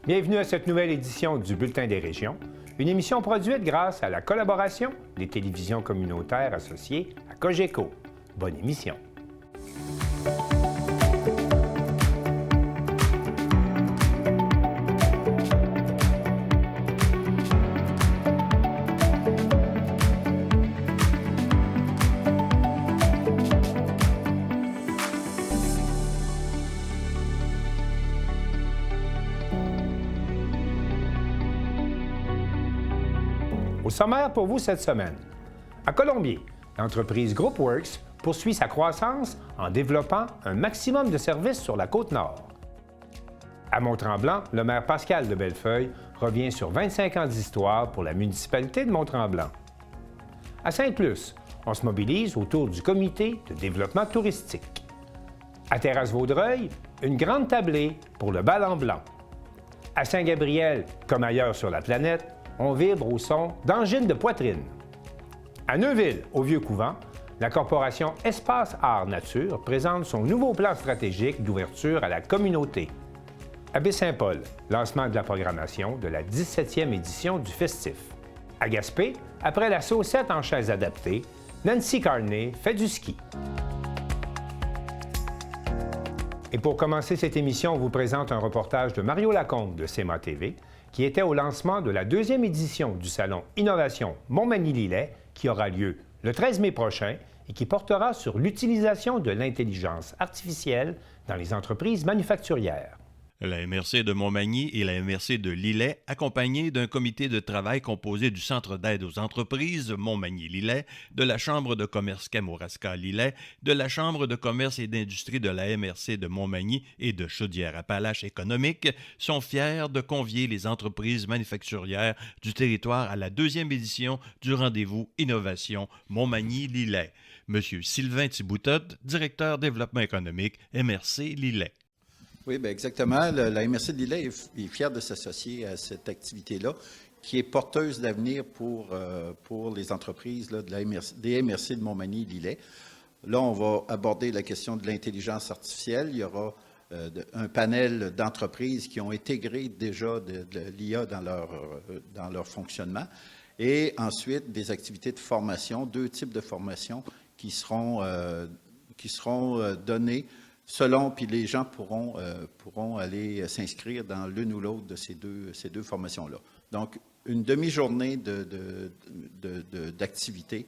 Bienvenue à cette nouvelle édition du Bulletin des régions, une émission produite grâce à la collaboration des télévisions communautaires associées à Cogeco. Bonne émission. Au sommaire pour vous cette semaine. À Colombier, l'entreprise GroupWorks poursuit sa croissance en développant un maximum de services sur la Côte-Nord. À Mont-Tremblant, le maire Pascal de Bellefeuille revient sur 25 ans d'histoire pour la municipalité de Mont-Tremblant. À Sainte-Luce, on se mobilise autour du comité de développement touristique. À Terrasse-Vaudreuil, une grande tablée pour le bal en blanc. À Saint-Gabriel, comme ailleurs sur la planète, on vibre au son d'angines de poitrine. À Neuville, au Vieux-Couvent, la corporation Espace Art Nature présente son nouveau plan stratégique d'ouverture à la communauté. À Baie-Saint-Paul, lancement de la programmation de la 17e édition du Festif. À Gaspé, après la saucette en chaise adaptée, Nancy Carney fait du ski. Et pour commencer cette émission, on vous présente un reportage de Mario Lacombe de CEMA TV, qui était au lancement de la 2e édition du Salon Innovation Montmagny-Lillet, qui aura lieu le 13 mai prochain et qui portera sur l'utilisation de l'intelligence artificielle dans les entreprises manufacturières. La MRC de Montmagny et la MRC de Lillet, accompagnés d'un comité de travail composé du Centre d'aide aux entreprises Montmagny-Lillet, de la Chambre de commerce Kamouraska-Lillet, de la Chambre de commerce et d'industrie de la MRC de Montmagny et de Chaudière-Appalaches économique, sont fiers de convier les entreprises manufacturières du territoire à la 2e édition du rendez-vous Innovation Montmagny-Lillet. Monsieur Sylvain Thiboutot, directeur développement économique, MRC Lillet. Oui, bien exactement. La MRC de Lillet est fière de s'associer à cette activité-là, qui est porteuse d'avenir pour les entreprises là, des MRC de Montmagny-Lillet. Là, on va aborder la question de l'intelligence artificielle. Il y aura un panel d'entreprises qui ont intégré déjà de l'IA dans leur fonctionnement. Et ensuite, des activités de formation, 2 types de formations qui seront données selon, puis les gens pourront aller s'inscrire dans l'une ou l'autre de ces deux formations-là. Donc, une demi-journée d'activités,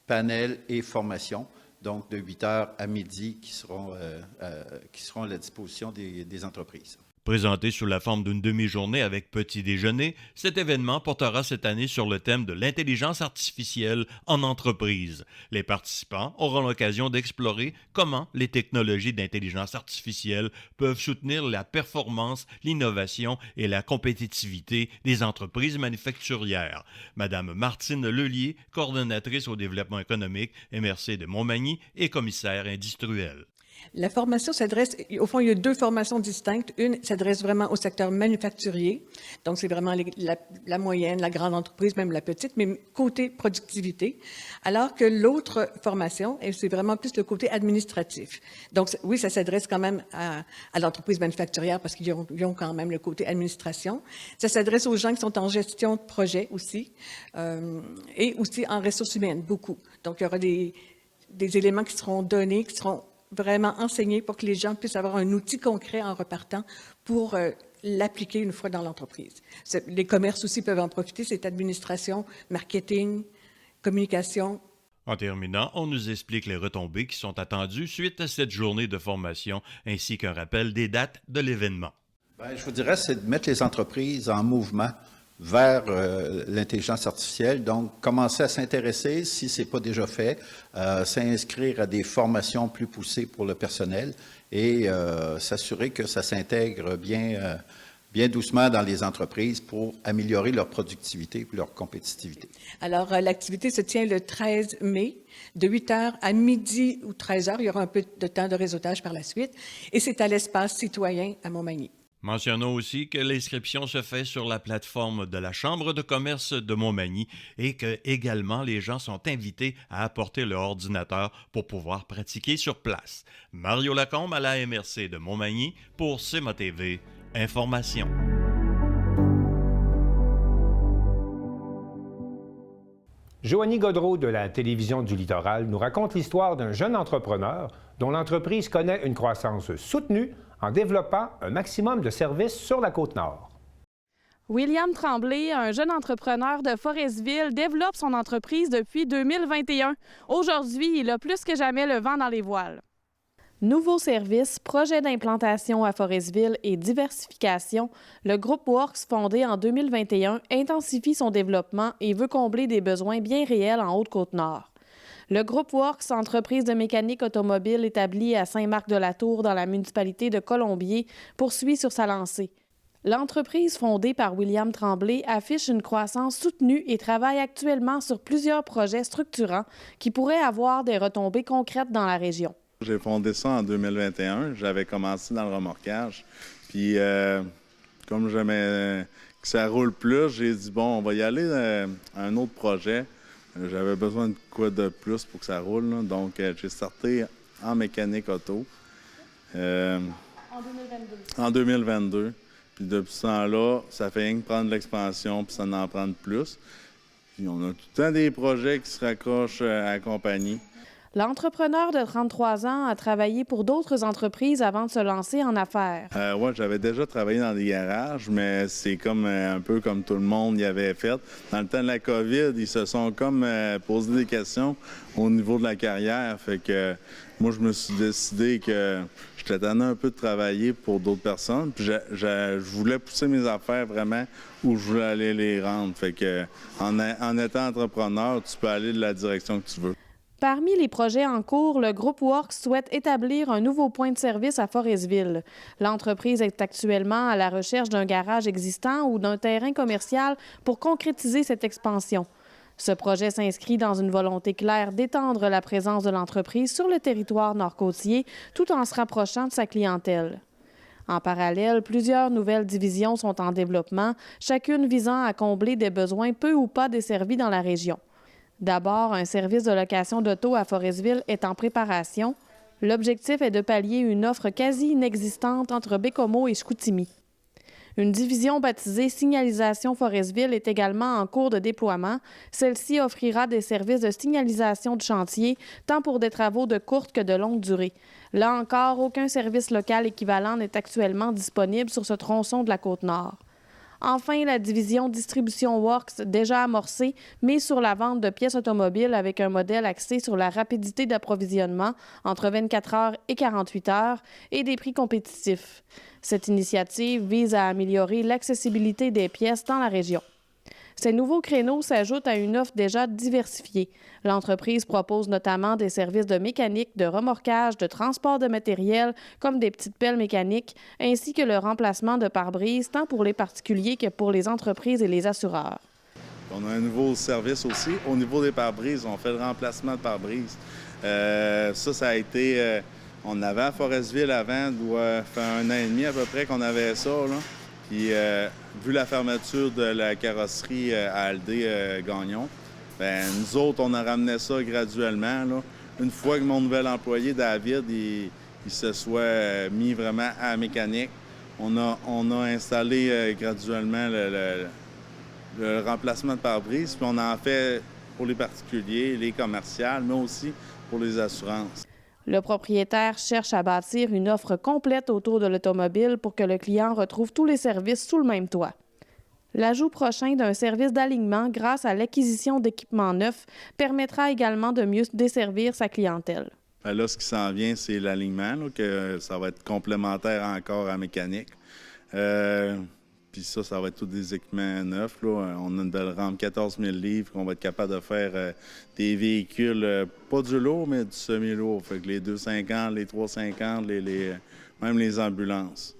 panel et formation, donc de 8 heures à midi qui seront à la disposition des entreprises. Présenté sous la forme d'une demi-journée avec petit déjeuner, cet événement portera cette année sur le thème de l'intelligence artificielle en entreprise. Les participants auront l'occasion d'explorer comment les technologies d'intelligence artificielle peuvent soutenir la performance, l'innovation et la compétitivité des entreprises manufacturières. Madame Martine Lelier, coordonnatrice au développement économique, MRC de Montmagny et commissaire industriel. La formation s'adresse, au fond, il y a 2 formations distinctes. Une s'adresse vraiment au secteur manufacturier, donc c'est vraiment la moyenne, la grande entreprise, même la petite, mais côté productivité, alors que l'autre formation, c'est vraiment plus le côté administratif. Donc oui, ça s'adresse quand même à l'entreprise manufacturière parce qu'ils ont quand même le côté administration. Ça s'adresse aux gens qui sont en gestion de projet aussi, et aussi en ressources humaines, beaucoup. Donc il y aura des éléments qui seront donnés, qui seront vraiment enseigner pour que les gens puissent avoir un outil concret en repartant pour l'appliquer une fois dans l'entreprise. Les commerces aussi peuvent en profiter, c'est administration, marketing, communication. En terminant, on nous explique les retombées qui sont attendues suite à cette journée de formation ainsi qu'un rappel des dates de l'événement. Bien, je vous dirais, c'est de mettre les entreprises en mouvement vers l'intelligence artificielle. Donc, commencer à s'intéresser, si ce n'est pas déjà fait, s'inscrire à des formations plus poussées pour le personnel et s'assurer que ça s'intègre bien doucement dans les entreprises pour améliorer leur productivité et leur compétitivité. Alors, l'activité se tient le 13 mai, de 8 heures à midi ou 13 heures. Il y aura un peu de temps de réseautage par la suite. Et c'est à l'espace citoyen à Montmagny. Mentionnons aussi que l'inscription se fait sur la plateforme de la Chambre de commerce de Montmagny et que également les gens sont invités à apporter leur ordinateur pour pouvoir pratiquer sur place. Mario Lacombe à la MRC de Montmagny pour CEMA TV. Information. Joanie Godreau de la Télévision du Littoral nous raconte l'histoire d'un jeune entrepreneur dont l'entreprise connaît une croissance soutenue en développant un maximum de services sur la Côte-Nord. William Tremblay, un jeune entrepreneur de Forestville, développe son entreprise depuis 2021. Aujourd'hui, il a plus que jamais le vent dans les voiles. Nouveaux services, projets d'implantation à Forestville et diversification, le groupe Works, fondé en 2021, intensifie son développement et veut combler des besoins bien réels en Haute-Côte-Nord. Le groupe Works, entreprise de mécanique automobile établie à Saint-Marc-de-la-Tour dans la municipalité de Colombier, poursuit sur sa lancée. L'entreprise fondée par William Tremblay affiche une croissance soutenue et travaille actuellement sur plusieurs projets structurants qui pourraient avoir des retombées concrètes dans la région. J'ai fondé ça en 2021. J'avais commencé dans le remorquage. Puis, comme j'aimais que ça roule plus, j'ai dit, bon, on va y aller à un autre projet. J'avais besoin de quoi de plus pour que ça roule, là. Donc, j'ai starté en mécanique auto. En 2022. Puis depuis ce temps-là, ça fait rien que prendre l'expansion, puis ça en prendre plus. Puis on a tout le temps des projets qui se raccrochent à la compagnie. L'entrepreneur de 33 ans a travaillé pour d'autres entreprises avant de se lancer en affaires. Oui, j'avais déjà travaillé dans des garages, mais c'est comme un peu comme tout le monde y avait fait. Dans le temps de la COVID, ils se sont comme posé des questions au niveau de la carrière. Fait que moi, je me suis décidé que j'étais tanné un peu de travailler pour d'autres personnes. Puis je voulais pousser mes affaires vraiment où je voulais aller les rendre. Fait que en étant entrepreneur, tu peux aller de la direction que tu veux. Parmi les projets en cours, le groupe Works souhaite établir un nouveau point de service à Forestville. L'entreprise est actuellement à la recherche d'un garage existant ou d'un terrain commercial pour concrétiser cette expansion. Ce projet s'inscrit dans une volonté claire d'étendre la présence de l'entreprise sur le territoire nord-côtier tout en se rapprochant de sa clientèle. En parallèle, plusieurs nouvelles divisions sont en développement, chacune visant à combler des besoins peu ou pas desservis dans la région. D'abord, un service de location d'auto à Forestville est en préparation. L'objectif est de pallier une offre quasi inexistante entre Bécomo et Chicoutimi. Une division baptisée Signalisation Forestville est également en cours de déploiement. Celle-ci offrira des services de signalisation de chantier, tant pour des travaux de courte que de longue durée. Là encore, aucun service local équivalent n'est actuellement disponible sur ce tronçon de la Côte-Nord. Enfin, la division Distribution Works, déjà amorcée, mise sur la vente de pièces automobiles avec un modèle axé sur la rapidité d'approvisionnement entre 24 heures et 48 heures et des prix compétitifs. Cette initiative vise à améliorer l'accessibilité des pièces dans la région. Ces nouveaux créneaux s'ajoutent à une offre déjà diversifiée. L'entreprise propose notamment des services de mécanique, de remorquage, de transport de matériel, comme des petites pelles mécaniques, ainsi que le remplacement de pare-brise, tant pour les particuliers que pour les entreprises et les assureurs. On a un nouveau service aussi. Au niveau des pare-brises, on fait le remplacement de pare-brise. Ça a été... on avait à Forestville avant, doit faire 1 an et demi à peu près qu'on avait ça, là. Puis, vu la fermeture de la carrosserie à Aldé Gagnon, bien, nous autres, on a ramené ça graduellement, là. Une fois que mon nouvel employé, David, il se soit mis vraiment à la mécanique, on a installé graduellement le remplacement de pare-brise, puis on en fait pour les particuliers, les commerciales, mais aussi pour les assurances. Le propriétaire cherche à bâtir une offre complète autour de l'automobile pour que le client retrouve tous les services sous le même toit. L'ajout prochain d'un service d'alignement grâce à l'acquisition d'équipements neufs permettra également de mieux desservir sa clientèle. Là, ce qui s'en vient, c'est l'alignement, là, que ça va être complémentaire encore à la mécanique. Puis ça va être tous des équipements neufs, là. On a une belle rampe 14 000 livres qu'on va être capable de faire des véhicules, pas du lourd, mais du semi-lourd. Fait que les 250, les 350, même les ambulances.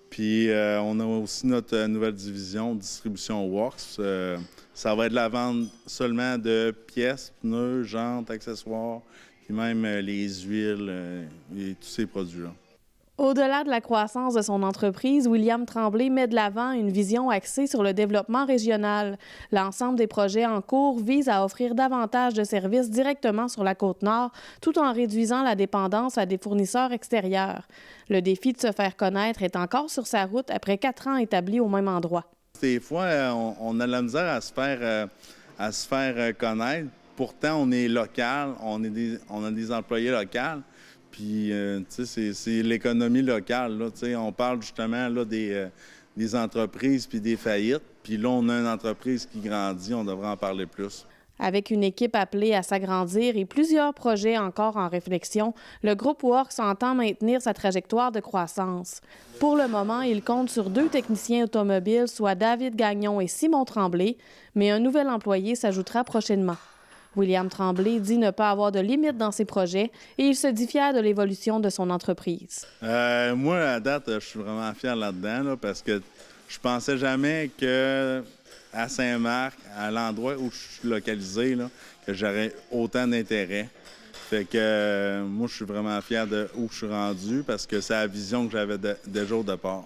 Puis on a aussi notre nouvelle division, Distribution Works. Ça va être la vente seulement de pièces, pneus, jantes, accessoires, puis même les huiles et tous ces produits-là. Au-delà de la croissance de son entreprise, William Tremblay met de l'avant une vision axée sur le développement régional. L'ensemble des projets en cours vise à offrir davantage de services directement sur la Côte-Nord, tout en réduisant la dépendance à des fournisseurs extérieurs. Le défi de se faire connaître est encore sur sa route après 4 ans établis au même endroit. Des fois, on a de la misère à se faire à se faire connaître. Pourtant, on est local, on a des employés locaux. Puis, tu sais, c'est l'économie locale. Là, tu sais, on parle justement là, des entreprises puis des faillites. Puis là, on a une entreprise qui grandit, on devrait en parler plus. Avec une équipe appelée à s'agrandir et plusieurs projets encore en réflexion, le groupe Works entend maintenir sa trajectoire de croissance. Pour le moment, il compte sur 2 techniciens automobiles, soit David Gagnon et Simon Tremblay, mais un nouvel employé s'ajoutera prochainement. William Tremblay dit ne pas avoir de limite dans ses projets et il se dit fier de l'évolution de son entreprise. Moi, à date, je suis vraiment fier là-dedans là, parce que je pensais jamais que à Saint-Marc, à l'endroit où je suis localisé, là, que j'aurais autant d'intérêt. Fait que moi, je suis vraiment fier de où je suis rendu parce que c'est la vision que j'avais déjà au départ.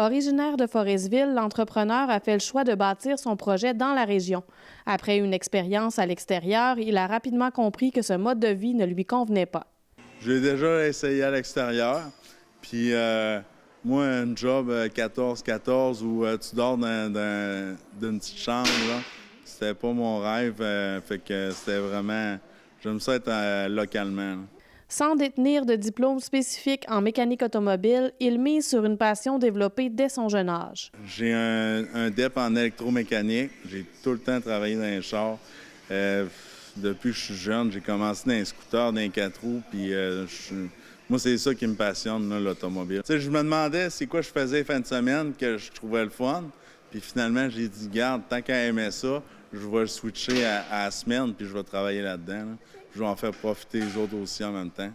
Originaire de Forestville, l'entrepreneur a fait le choix de bâtir son projet dans la région. Après une expérience à l'extérieur, il a rapidement compris que ce mode de vie ne lui convenait pas. J'ai déjà essayé à l'extérieur, puis moi, un job 14-14 où tu dors d'une petite chambre, là, c'était pas mon rêve, fait que c'était vraiment... J'aime ça être localement. Là. Sans détenir de diplôme spécifique en mécanique automobile, il mise sur une passion développée dès son jeune âge. J'ai un DEP en électromécanique. J'ai tout le temps travaillé dans les chars. Depuis que je suis jeune, j'ai commencé dans les scooters, dans les 4 roues, puis moi, c'est ça qui me passionne, là, l'automobile. Tu sais, je me demandais c'est quoi je faisais fin de semaine que je trouvais le fun, puis finalement, j'ai dit, garde, tant qu'à aimer ça, je vais le switcher à la semaine, puis je vais travailler là-dedans. Là. Je vais en faire profiter les autres aussi en même temps.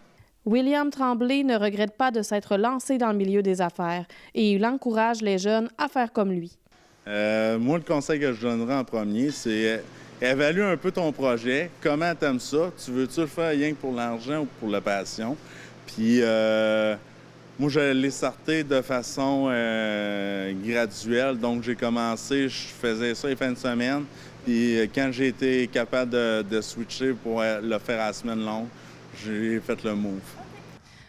William Tremblay ne regrette pas de s'être lancé dans le milieu des affaires et il encourage les jeunes à faire comme lui. Moi, le conseil que je donnerais en premier, c'est évalue un peu ton projet. Comment tu aimes ça? Tu veux-tu le faire rien que pour l'argent ou pour la passion? Puis, moi, je l'ai starté de façon graduelle. Donc, j'ai commencé, je faisais ça les fins de semaine. Puis, quand j'ai été capable de switcher pour le faire à la semaine longue, j'ai fait le move.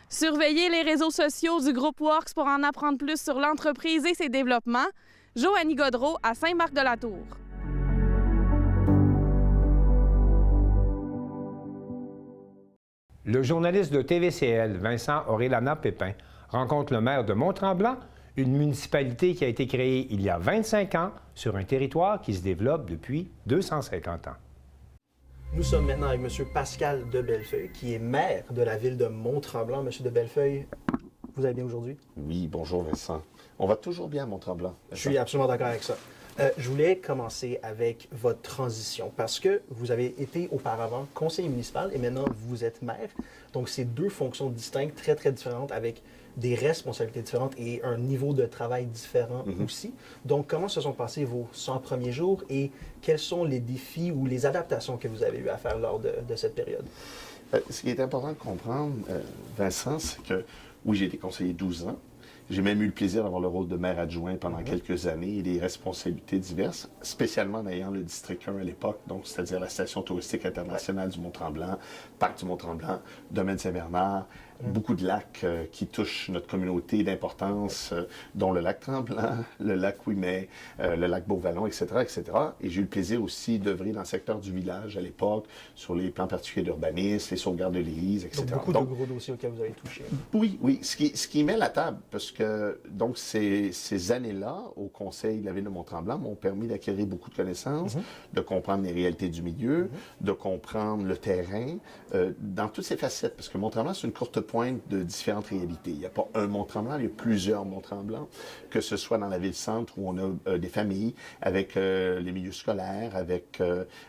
Surveillez les réseaux sociaux du groupe Works pour en apprendre plus sur l'entreprise et ses développements. Joanie Godreau à Saint-Marc-de-la-Tour. Le journaliste de TVCL, Vincent Orellana-Pépin, rencontre le maire de Mont-Tremblant, une municipalité qui a été créée il y a 25 ans sur un territoire qui se développe depuis 250 ans. Nous sommes maintenant avec M. Pascal de Bellefeuille, qui est maire de la ville de Mont-Tremblant. M. de Bellefeuille, vous allez bien aujourd'hui? Oui, bonjour Vincent. On va toujours bien à Mont-Tremblant. Je suis absolument d'accord avec ça. Je voulais commencer avec votre transition parce que vous avez été auparavant conseiller municipal et maintenant vous êtes maire. Donc, c'est 2 fonctions distinctes, très, très différentes avec des responsabilités différentes et un niveau de travail différent aussi. Donc, comment se sont passés vos 100 premiers jours et quels sont les défis ou les adaptations que vous avez eu à faire lors de cette période? Ce qui est important de comprendre, Vincent, c'est que oui, j'ai été conseiller 12 ans. J'ai même eu le plaisir d'avoir le rôle de maire adjoint pendant quelques années et des responsabilités diverses, spécialement en ayant le district 1 à l'époque, donc c'est-à-dire la station touristique internationale du Mont-Tremblant, Parc du Mont-Tremblant, Domaine Saint-Bernard, beaucoup de lacs qui touchent notre communauté d'importance, dont le lac Tremblant, le lac Ouimet, le lac Beauvallon, etc., etc. Et j'ai eu le plaisir aussi d'œuvrer dans le secteur du village à l'époque, sur les plans particuliers d'urbanisme, les sauvegardes de l'église, etc. Donc, beaucoup de gros dossiers auxquels vous avez touché. Oui, oui. Ce qui met la table, parce que donc ces années-là, au conseil de la ville de Mont-Tremblant, m'ont permis d'acquérir beaucoup de connaissances, de comprendre les réalités du milieu, de comprendre le terrain, dans toutes ses facettes, parce que Mont-Tremblant, c'est une courte pointe de différentes réalités. Il n'y a pas un Mont-Tremblant, il y a plusieurs Mont-Tremblant, que ce soit dans la ville-centre où on a des familles, avec les milieux scolaires, avec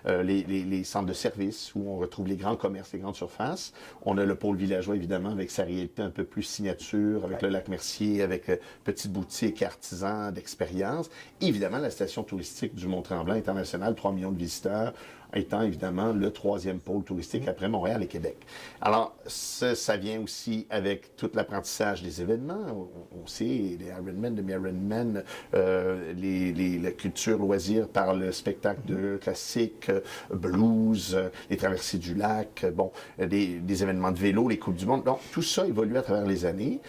les centres de services, où on retrouve les grands commerces, les grandes surfaces. On a le pôle villageois, évidemment, avec sa réalité un peu plus signature, avec le lac Mercier, avec petites boutiques et artisans d'expérience. Évidemment, la station touristique du Mont-Tremblant international, 3 millions de visiteurs, étant évidemment le 3e pôle touristique après Montréal et Québec. Alors, ça vient aussi avec tout l'apprentissage des événements. On sait, les Ironman, demi-Ironman, la culture loisir par le spectacle de classique, blues, les traversées du lac, bon, des événements de vélo, les Coupes du Monde. Donc, tout ça évolue à travers les années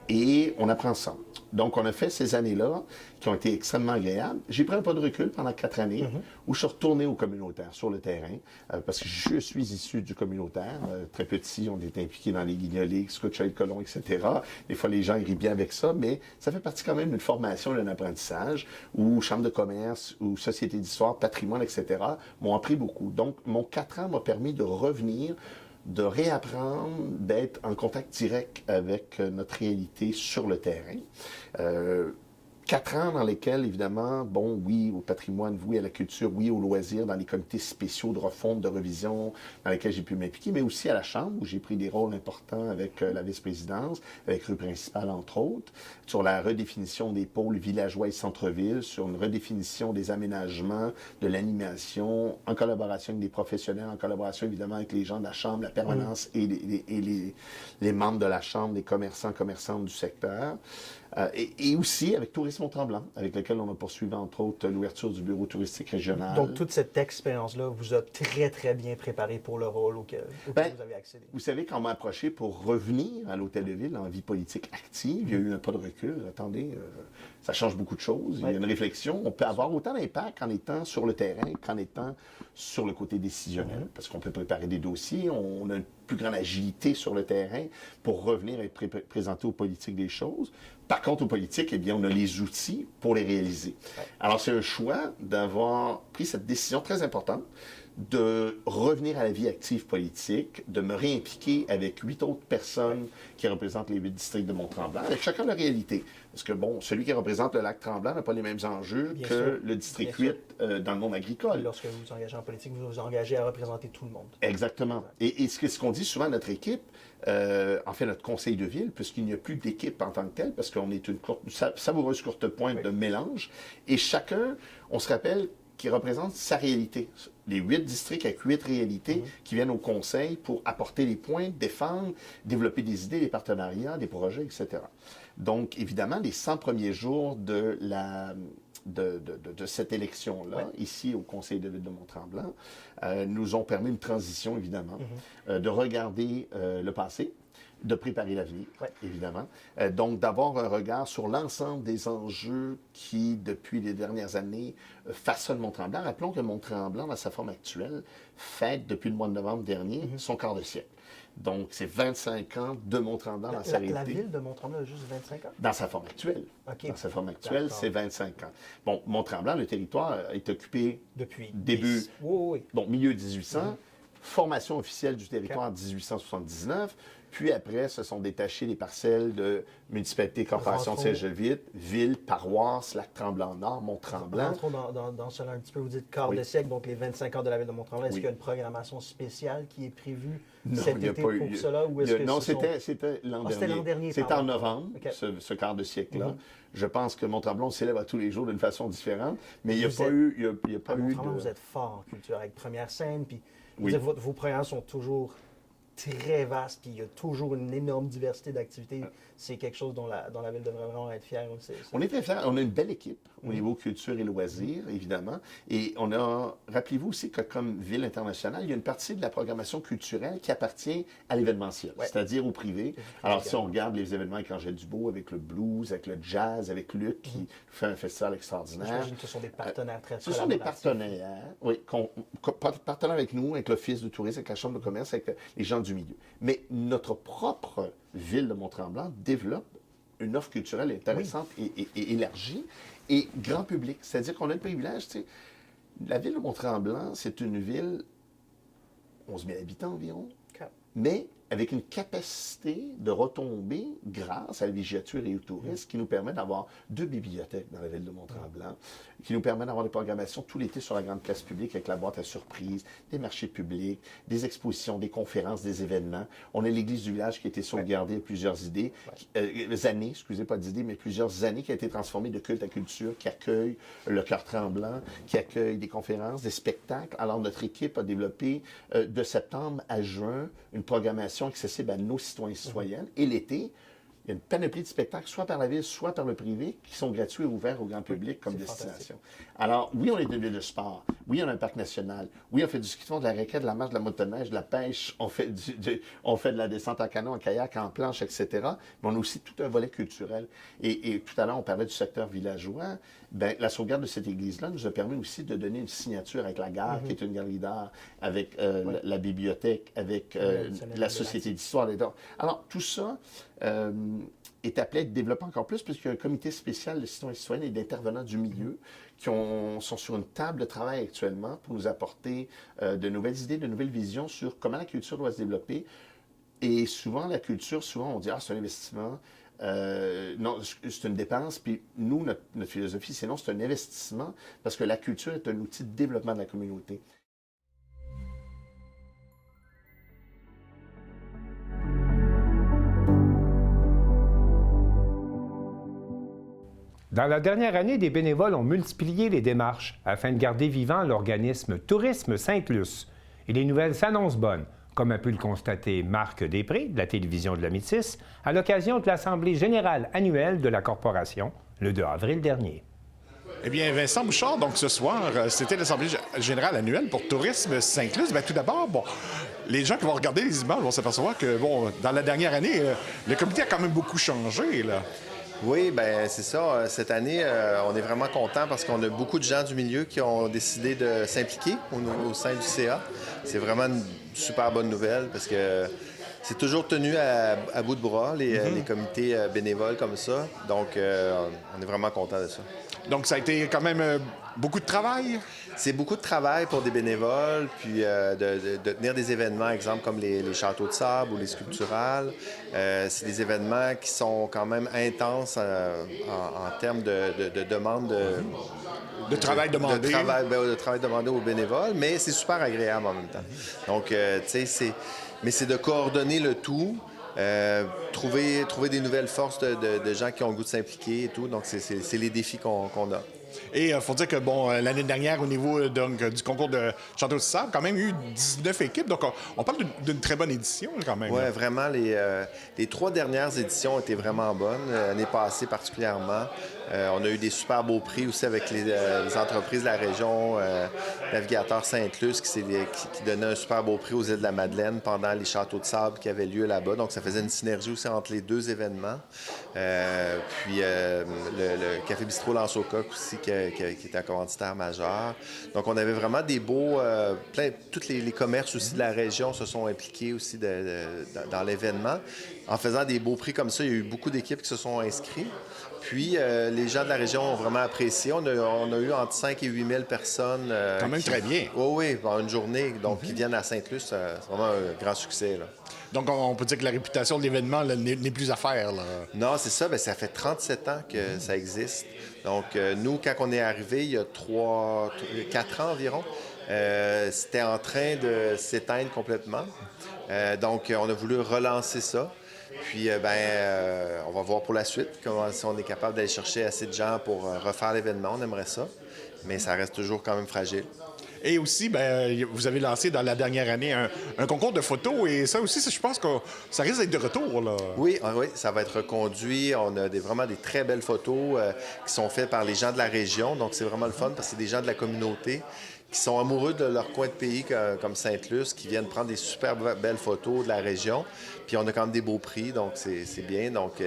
et on apprend ça. Donc, on a fait ces années-là qui ont été extrêmement agréables. J'ai pris un pas de recul pendant 4 années où je suis retourné au communautaire, sur le terrain, parce que je suis issu du communautaire. Très petit, on était impliqué dans les guignolés, Scotia Colon, etc. Des fois, les gens ils rient bien avec ça, mais ça fait partie quand même d'une formation, d'un apprentissage, où chambre de commerce, ou société d'histoire, patrimoine, etc. m'ont appris beaucoup. Donc, mon 4 ans m'a permis de revenir, de réapprendre, d'être en contact direct avec notre réalité sur le terrain. 4 ans dans lesquels, évidemment, bon, oui, au patrimoine, oui, à la culture, oui, aux loisirs, dans les comités spéciaux de refonte, de révision, dans lesquels j'ai pu m'impliquer, mais aussi à la Chambre, où j'ai pris des rôles importants avec la vice-présidence, avec rue principale, entre autres, sur la redéfinition des pôles villageois et centre-ville, sur une redéfinition des aménagements, de l'animation, en collaboration avec des professionnels, en collaboration, évidemment, avec les gens de la Chambre, la permanence et les membres de la Chambre, les commerçants, commerçantes du secteur. Et aussi avec Tourisme Mont-Tremblant, avec lequel on a poursuivi, entre autres, l'ouverture du bureau touristique régional. Donc, toute cette expérience-là vous a très, très bien préparé pour le rôle auquel vous avez accédé. Vous savez, quand on m'a approché pour revenir à l'Hôtel de Ville en vie politique active, il y a eu un pas de recul. Attendez, ça change beaucoup de choses. Il y a une réflexion. On peut avoir autant d'impact en étant sur le terrain qu'en étant sur le côté décisionnel, parce qu'on peut préparer des dossiers, on a une plus grande agilité sur le terrain pour revenir et présenter aux politiques des choses. Par contre, aux politiques, eh bien, on a les outils pour les réaliser. Alors, c'est un choix d'avoir pris cette décision très importante de revenir à la vie active politique, de me réimpliquer avec 8 autres personnes qui représentent les 8 districts de Mont-Tremblant, avec chacun leur réalité. Parce que, bon, celui qui représente le lac Tremblant n'a pas les mêmes enjeux que le district 8 dans le monde agricole. Lorsque vous vous engagez en politique, vous vous engagez à représenter tout le monde. Exactement. Et ce qu'on dit souvent à notre équipe, en fait, notre conseil de ville, puisqu'il n'y a plus d'équipe en tant que telle, parce qu'on est une savoureuse courte pointe de mélange, et chacun, on se rappelle, qui représente sa réalité. Les 8 districts avec 8 réalités qui viennent au conseil pour apporter les points, défendre, développer des idées, des partenariats, des projets, etc. Donc, évidemment, les 100 premiers jours de cette élection-là, ici au conseil de ville de Mont-Tremblant, nous ont permis une transition, évidemment, de regarder le passé, de préparer l'avenir, évidemment. Donc, d'avoir un regard sur l'ensemble des enjeux qui, depuis les dernières années, façonnent Mont-Tremblant. Rappelons que Mont-Tremblant, dans sa forme actuelle, fête, depuis le mois de novembre dernier, son quart de siècle. Donc, c'est 25 ans de Mont-Tremblant dans sa réalité. La ville de Mont-Tremblant a juste 25 ans? Dans sa forme actuelle. Dans sa forme actuelle, c'est 25 ans. Bon, Mont-Tremblant, le territoire est occupé depuis milieu 1800, formation officielle du territoire en 1879, puis après, se sont détachées les parcelles de municipalité, corporation de Siège-de-Ville, ville, paroisse, Lac-Tremblant-Nord, Mont-Tremblant. Rentrons dans cela un petit peu. Vous dites quart de siècle, donc les 25 ans de la ville de Mont-Tremblant. Est-ce qu'il y a une programmation spéciale qui est prévue cet été pour cela? Ou est-ce que non, c'était l'an dernier. C'était l'an dernier. C'était en novembre, ce quart de siècle-là. Je pense que Mont-Tremblant s'élève à tous les jours d'une façon différente, mais il n'y a pas eu... Mont-Tremblant, vous êtes fort en culture, avec Première Scène, puis vos programmes sont toujours très vaste, puis il y a toujours une énorme diversité d'activités. C'est quelque chose dont la ville devrait vraiment être fière. On est très fiers. On a une belle équipe au niveau culture et loisirs, évidemment. Et on a, rappelez-vous aussi que comme ville internationale, il y a une partie de la programmation culturelle qui appartient à l'événementiel, c'est-à-dire au privé. Alors, si on regarde les événements avec Angèle Dubois, avec le blues, avec le jazz, avec Luc, qui fait un festival extraordinaire. J'imagine que ce sont des partenaires très Ce sont des partenaires, partenaires avec nous, avec l'Office de tourisme, avec la Chambre de commerce, avec les gens du milieu. Mais notre propre ville de Mont-Tremblant développe une offre culturelle intéressante et élargie et grand public. C'est-à-dire qu'on a le privilège, tu sais, la ville de Mont-Tremblant, c'est une ville, 11 000 habitants environ, mais avec une capacité de retomber grâce à la villégiature et au tourisme qui nous permet d'avoir 2 bibliothèques dans la ville de Mont-Tremblant, qui nous permet d'avoir des programmations tout l'été sur la grande place publique avec la boîte à surprises, des marchés publics, des expositions, des conférences, des événements. On a l'église du village qui a été sauvegardée il y a plusieurs plusieurs années, qui a été transformée de culte à culture, qui accueille le Cœur Tremblant, qui accueille des conférences, des spectacles. Alors, notre équipe a développé de septembre à juin une programmation accessible à nos citoyens et citoyennes. Et l'été, il y a une panoplie de spectacles, soit par la ville, soit par le privé, qui sont gratuits et ouverts au grand public comme destination. Alors, oui, on est une ville de sport. Oui, on a un parc national. Oui, on fait du ski de fond, de la raquette, de la marche, de la motoneige, de la pêche. On fait de la descente en canot, en kayak, en planche, etc. Mais on a aussi tout un volet culturel. Et tout à l'heure, on parlait du secteur villageois. Bien, la sauvegarde de cette église-là nous a permis aussi de donner une signature avec la gare, qui est une galerie d'art, avec la bibliothèque, avec la Société d'histoire des arts. Alors, tout ça est appelé à être développé encore plus, puisqu'il y a un comité spécial de citoyens et citoyennes et d'intervenants du milieu qui sont sur une table de travail actuellement pour nous apporter de nouvelles idées, de nouvelles visions sur comment la culture doit se développer. Et souvent, la culture, on dit « Ah, c'est un investissement ». Non, c'est une dépense. Puis nous, notre philosophie, c'est non, c'est un investissement parce que la culture est un outil de développement de la communauté. Dans la dernière année, des bénévoles ont multiplié les démarches afin de garder vivant l'organisme Tourisme Sainte-Luce. Et les nouvelles s'annoncent bonnes, comme a pu le constater Marc Després, de la télévision de la Métis, à l'occasion de l'Assemblée générale annuelle de la Corporation, le 2 avril dernier. Eh bien, Vincent Bouchard, donc ce soir, c'était l'Assemblée générale annuelle pour Tourisme Sainte-Luce. Bien, tout d'abord, les gens qui vont regarder les images vont s'apercevoir que, dans la dernière année, le comité a quand même beaucoup changé, là. Oui, bien, c'est ça. Cette année, on est vraiment content parce qu'on a beaucoup de gens du milieu qui ont décidé de s'impliquer au sein du CA. C'est vraiment une super bonne nouvelle parce que c'est toujours tenu à bout de bras, les comités bénévoles comme ça. Donc, on est vraiment content de ça. Donc, ça a été quand même beaucoup de travail? C'est beaucoup de travail pour des bénévoles, puis de tenir des événements, exemple comme les châteaux de sable ou les sculpturales. C'est des événements qui sont quand même intenses en termes de demande de travail demandé. De travail demandé aux bénévoles, mais c'est super agréable en même temps. Donc, tu sais, c'est de coordonner le tout. Trouver des nouvelles forces de gens qui ont le goût de s'impliquer et tout. Donc, c'est les défis qu'on a. Et il faut dire que, l'année dernière, au niveau du concours de Château de Sable, quand même, il y a eu 19 équipes. Donc, on parle d'une très bonne édition, quand même. Oui, vraiment. Les 3 dernières éditions ont été vraiment bonnes. L'année passée, particulièrement. On a eu des super beaux prix aussi avec les entreprises de la région. Navigateur Sainte-Luce qui donnait un super beau prix aux îles de la Madeleine pendant les Châteaux de Sable qui avaient lieu là-bas. Donc, ça faisait une synergie aussi entre les 2 événements. Puis, le Café Bistrot Lanceau-Coq aussi qui était un commanditaire majeur. Donc, on avait vraiment des beaux... tous les commerces aussi de la région se sont impliqués aussi dans l'événement. En faisant des beaux prix comme ça, il y a eu beaucoup d'équipes qui se sont inscrites. Puis, les gens de la région ont vraiment apprécié. On a eu entre 5 et 8 000 personnes. Quand même très bien. Oui, pendant une journée. Donc, qui viennent à Sainte-Luce, c'est vraiment un grand succès, là. Donc, on peut dire que la réputation de l'événement n'est plus à faire, là. Non, c'est ça. Bien, ça fait 37 ans que ça existe. Donc, nous, quand on est arrivé, il y a 4 ans environ, c'était en train de s'éteindre complètement. Donc, on a voulu relancer ça. Puis, on va voir pour la suite si on est capable d'aller chercher assez de gens pour refaire l'événement. On aimerait ça, mais ça reste toujours quand même fragile. Et aussi, vous avez lancé dans la dernière année un concours de photos et ça aussi, je pense que ça risque d'être de retour, là. Oui, ça va être reconduit. On a vraiment des très belles photos qui sont faites par les gens de la région. Donc, c'est vraiment le fun parce que c'est des gens de la communauté qui sont amoureux de leur coin de pays comme Sainte-Luce, qui viennent prendre des super belles photos de la région. Puis on a quand même des beaux prix, donc c'est bien. Donc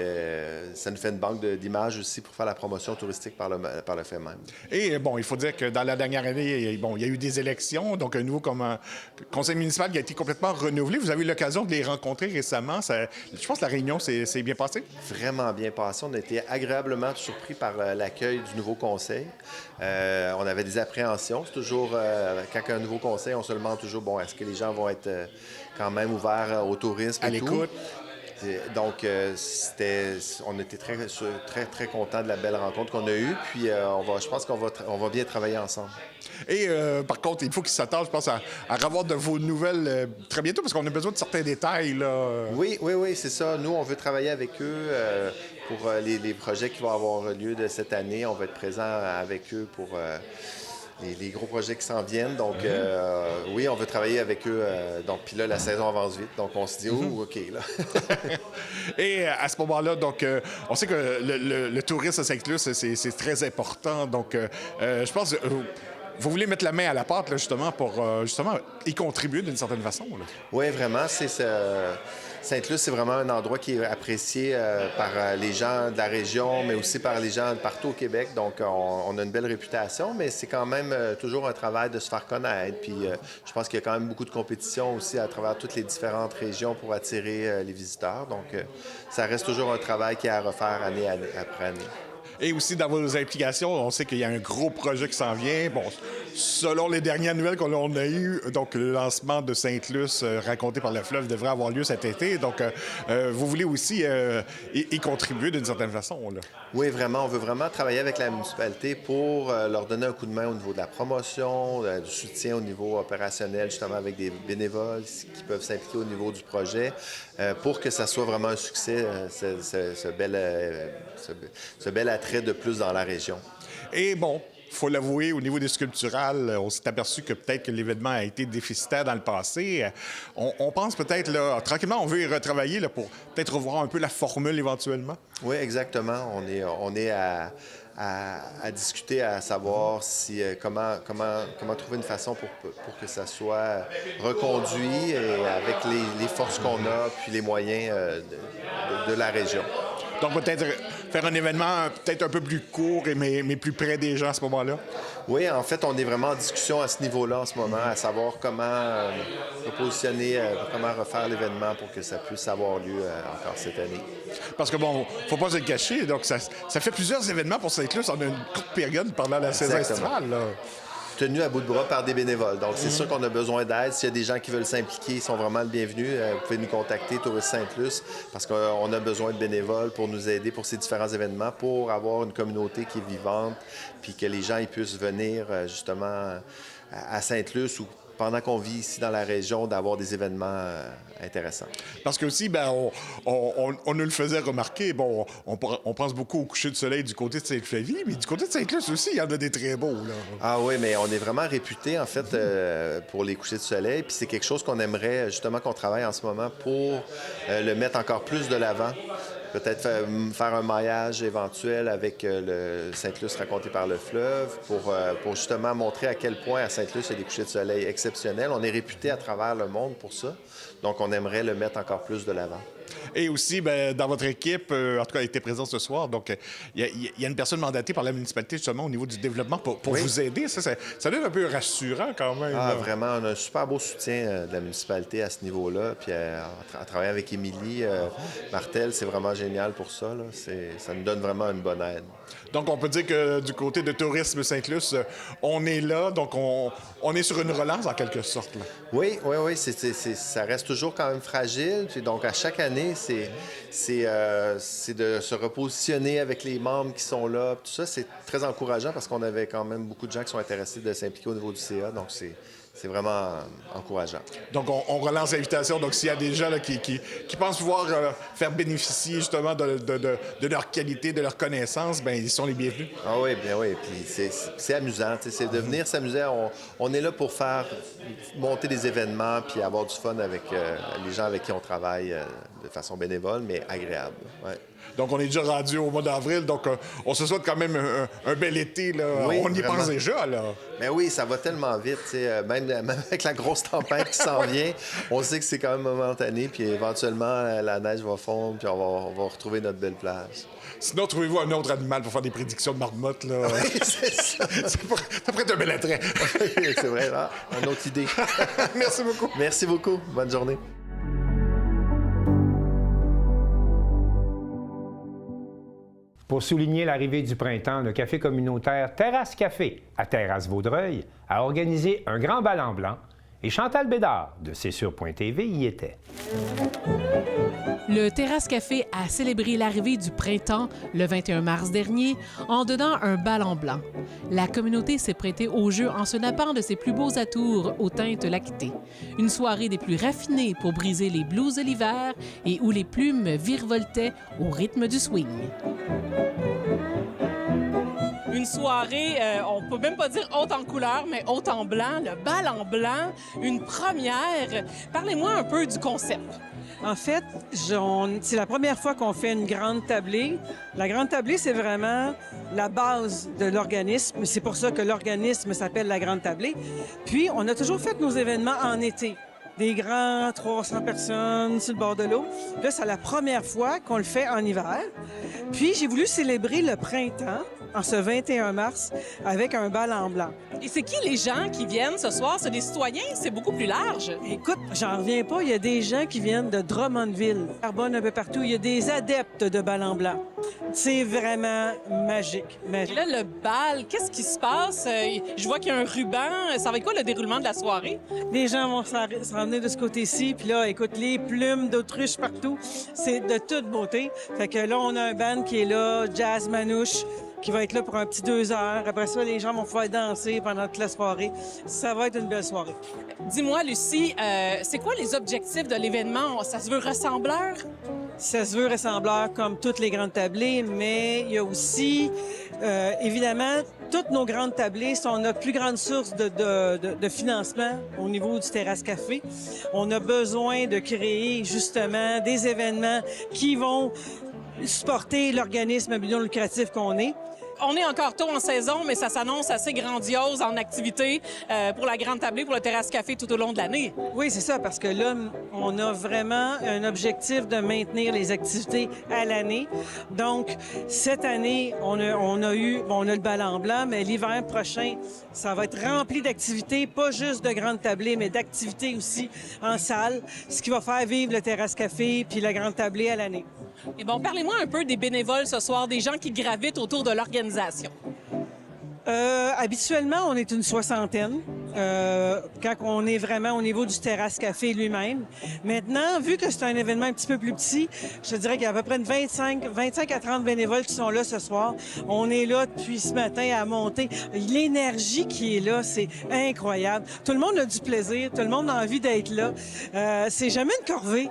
ça nous fait une banque d'images aussi pour faire la promotion touristique par le fait même. Et il faut dire que dans la dernière année, il y a eu des élections, donc un nouveau conseil municipal qui a été complètement renouvelé. Vous avez eu l'occasion de les rencontrer récemment. Je pense que la réunion s'est bien passée. Vraiment bien passée. On a été agréablement surpris par l'accueil du nouveau conseil. On avait des appréhensions. C'est toujours, quand il y a un nouveau conseil, on se demande toujours, est-ce que les gens vont être quand même ouverts au tourisme et tout. Donc, on était très, très, très contents de la belle rencontre qu'on a eue. Puis, je pense qu'on va bien travailler ensemble. Et par contre, il faut qu'ils s'attendent, je pense, à revoir de vos nouvelles très bientôt, parce qu'on a besoin de certains détails, là. Oui, c'est ça. Nous, on veut travailler avec eux pour les projets qui vont avoir lieu de cette année. On va être présents avec eux pour les gros projets qui s'en viennent. Donc, oui, on veut travailler avec eux. Donc, puis là, la saison avance vite. Donc, on se dit, oh, OK, là. Et à ce moment-là, donc, on sait que le tourisme à Sainte-Luce, c'est très important. Donc, je pense que vous voulez mettre la main à la pâte, là, justement, pour justement y contribuer d'une certaine façon. Oui, vraiment. Sainte-Luce, c'est vraiment un endroit qui est apprécié par les gens de la région, mais aussi par les gens de partout au Québec. Donc, on a une belle réputation, mais c'est quand même toujours un travail de se faire connaître. Puis, je pense qu'il y a quand même beaucoup de compétition aussi à travers toutes les différentes régions pour attirer les visiteurs. Donc, ça reste toujours un travail qui est à refaire année après année. Et aussi, dans vos implications, on sait qu'il y a un gros projet qui s'en vient. Bon, selon les dernières nouvelles qu'on a eues, donc le lancement de Sainte-Luce, raconté par le fleuve, devrait avoir lieu cet été. Donc, vous voulez aussi y contribuer d'une certaine façon, là. Oui, vraiment. On veut vraiment travailler avec la municipalité pour leur donner un coup de main au niveau de la promotion, du soutien au niveau opérationnel, justement avec des bénévoles qui peuvent s'impliquer au niveau du projet, pour que ça soit vraiment un succès, ce bel attrait de plus dans la région. Et bon, il faut l'avouer, au niveau des sculpturales, on s'est aperçu que peut-être que l'événement a été déficitaire dans le passé. On pense peut-être, là, tranquillement, on veut y retravailler là, pour peut-être revoir un peu la formule éventuellement. Oui, exactement. On est à discuter, à savoir si, comment trouver une façon pour que ça soit reconduit et avec les forces qu'on a puis les moyens de la région. Donc, peut-être faire un événement peut-être un peu plus court, mais plus près des gens à ce moment-là? Oui, en fait, on est vraiment en discussion à ce niveau-là en ce moment, à savoir comment repositionner, comment refaire l'événement pour que ça puisse avoir lieu encore cette année. Parce que, bon, faut pas se le cacher, donc ça fait plusieurs événements pour Sainte-Luce en une courte période pendant la saison estivale, là. Tenu à bout de bras par des bénévoles. Donc, c'est sûr qu'on a besoin d'aide. S'il y a des gens qui veulent s'impliquer, ils sont vraiment le bienvenu. Vous pouvez nous contacter, Tourisme Sainte-Luce, parce qu'on a besoin de bénévoles pour nous aider pour ces différents événements, pour avoir une communauté qui est vivante, puis que les gens ils puissent venir justement à Sainte-Luce ou pendant qu'on vit ici dans la région, d'avoir des événements intéressants. Parce que aussi, ben, on nous le faisait remarquer, bon, on pense beaucoup au coucher de soleil du côté de Sainte-Flavie, mais du côté de Sainte-Luce aussi, il y en a des très beaux, là. Ah oui, mais on est vraiment réputé, en fait, pour les couchers de soleil, puis c'est quelque chose qu'on aimerait, justement, qu'on travaille en ce moment pour le mettre encore plus de l'avant. Peut-être faire un maillage éventuel avec le Sainte-Luce raconté par le fleuve pour justement montrer à quel point à Sainte-Luce, il y a des couchers de soleil exceptionnels. On est réputé à travers le monde pour ça. Donc, on aimerait le mettre encore plus de l'avant. Et aussi, ben, dans votre équipe, en tout cas, elle était présente ce soir, donc il y a une personne mandatée par la municipalité justement au niveau du développement pour vous aider. Ça doit être un peu rassurant quand même. Ah, là. vraiment, on a un super beau soutien de la municipalité à ce niveau-là. Puis en travaillant avec Émilie Martel, c'est vraiment génial pour ça, là. Ça nous donne vraiment une bonne aide. Donc, on peut dire que du côté de Tourisme Sainte-Luce, on est là, donc on est sur une relance en quelque sorte, là. Oui, ça reste toujours quand même fragile. Puis donc, à chaque année, c'est de se repositionner avec les membres qui sont là. Tout ça, c'est très encourageant parce qu'on avait quand même beaucoup de gens qui sont intéressés de s'impliquer au niveau du CA. Donc, c'est vraiment encourageant. Donc, on relance l'invitation. Donc, s'il y a des gens là, qui pensent pouvoir faire bénéficier justement de leur qualité, de leur connaissance, bien, ils sont les bienvenus. Ah oui, bien oui. Puis c'est amusant. C'est de venir s'amuser. On est là pour faire monter des événements puis avoir du fun avec les gens avec qui on travaille de façon bénévole, mais agréable. Ouais. Donc, on est déjà rendu au mois d'avril, donc on se souhaite quand même un bel été, là. Oui, on y pense déjà, là. Mais oui, ça va tellement vite, même avec la grosse tempête qui s'en vient, on sait que c'est quand même momentané, puis éventuellement, la neige va fondre, puis on va retrouver notre belle plage. Sinon, trouvez-vous un autre animal pour faire des prédictions de marmotte, là. Oui, c'est ça. Ça pourrait être un bel attrait. C'est vrai, là. Une autre idée. Merci beaucoup. Merci beaucoup. Bonne journée. Pour souligner l'arrivée du printemps, le café communautaire Terrasse Café à Terrasse-Vaudreuil a organisé un grand bal en blanc et Chantal Bédard de C'est-Sûr.tv y était. Le Terrasse Café a célébré l'arrivée du printemps le 21 mars dernier en donnant un bal en blanc. La communauté s'est prêtée au jeu en se nappant de ses plus beaux atours aux teintes lactées. Une soirée des plus raffinées pour briser les blues de l'hiver et où les plumes virevoltaient au rythme du swing. une soirée, on peut même pas dire haute en couleur, mais haute en blanc, le bal en blanc, une première. Parlez-moi un peu du concept. En fait, c'est la première fois qu'on fait une grande tablée. La grande tablée, c'est vraiment la base de l'organisme. C'est pour ça que l'organisme s'appelle la grande tablée. Puis, on a toujours fait nos événements en été. Des grands 300 personnes sur le bord de l'eau. Là, c'est la première fois qu'on le fait en hiver. Puis, j'ai voulu célébrer le printemps en ce 21 mars avec un bal en blanc. Et c'est qui les gens qui viennent ce soir? C'est des citoyens? C'est beaucoup plus large. Écoute, j'en reviens pas. Il y a des gens qui viennent de Drummondville, Carbone, un peu partout. Il y a des adeptes de bal en blanc. C'est vraiment magique. Et là, le bal, qu'est-ce qui se passe? Je vois qu'il y a un ruban. Ça va être quoi le déroulement de la soirée? Les gens vont se ramener de ce côté-ci. Puis là, écoute, les plumes d'autruche partout. C'est de toute beauté. Fait que là, on a un band qui est là, Jazz Manouche, qui va être là pour un petit 2 heures. Après ça, les gens vont pouvoir danser pendant toute la soirée. Ça va être une belle soirée. Dis-moi, Lucie, c'est quoi les objectifs de l'événement? Ça se veut rassembleur? Ça se veut rassembleur comme toutes les grandes tablées, mais il y a aussi, évidemment, toutes nos grandes tablées sont notre plus grande source de financement au niveau du Terrasse Café. On a besoin de créer, justement, des événements qui vont supporter l'organisme non lucratif qu'on est. On est encore tôt en saison, mais ça s'annonce assez grandiose en activité pour la Grande Tablée, pour le Terrasse Café tout au long de l'année. Oui, c'est ça, parce que là, on a vraiment un objectif de maintenir les activités à l'année. Donc, cette année, on a le bal en blanc, mais l'hiver prochain, ça va être rempli d'activités, pas juste de Grande Tablée, mais d'activités aussi en salle, ce qui va faire vivre le Terrasse Café puis la Grande Tablée à l'année. Et bon, parlez-moi un peu des bénévoles ce soir, des gens qui gravitent autour de l'organisation. Habituellement, on est une 60aine quand on est vraiment au niveau du Terrasse Café lui-même. Maintenant, vu que c'est un événement un petit peu plus petit, je te dirais qu'il y a à peu près 25 à 30 bénévoles qui sont là ce soir. On est là depuis ce matin à monter. L'énergie qui est là, c'est incroyable. Tout le monde a du plaisir, tout le monde a envie d'être là. C'est jamais une corvée.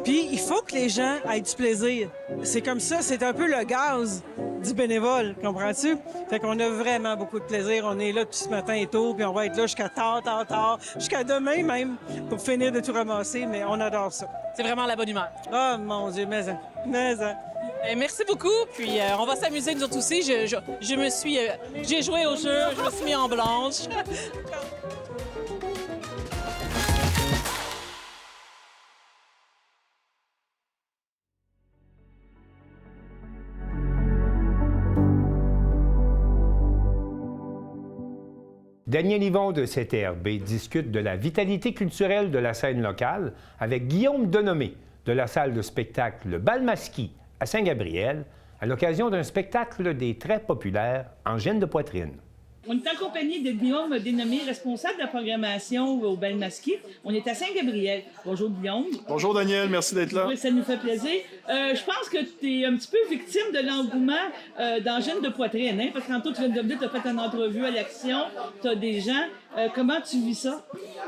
Puis, il faut que les gens aient du plaisir. C'est comme ça, c'est un peu le gaz du bénévole, comprends-tu? Fait qu'on a vraiment beaucoup de plaisir. On est là depuis ce matin et tôt, puis on va être là jusqu'à tard, jusqu'à demain même, pour finir de tout ramasser, mais on adore ça. C'est vraiment la bonne humeur. Oh mon Dieu, mais. Merci beaucoup, puis on va s'amuser nous autres aussi. J'ai joué au jeu, je me suis mis en blanche. Daniel Yvon de CTRB discute de la vitalité culturelle de la scène locale avec Guillaume Denomé de la salle de spectacle Le Bal Masquis à Saint-Gabriel à l'occasion d'un spectacle des très populaires Angine de poitrine. On est accompagné de Guillaume Denomé, responsable de la programmation au Bal Masquis. On est à Saint-Gabriel. Bonjour Guillaume. Bonjour Daniel, merci d'être là. Oui, ça nous fait plaisir. Je pense que tu es un petit peu victime de l'engouement d'Angine de poitrine, hein? Parce que tantôt, tu viens de dire, tu as fait une entrevue à l'Action, tu as des gens. Comment tu vis ça?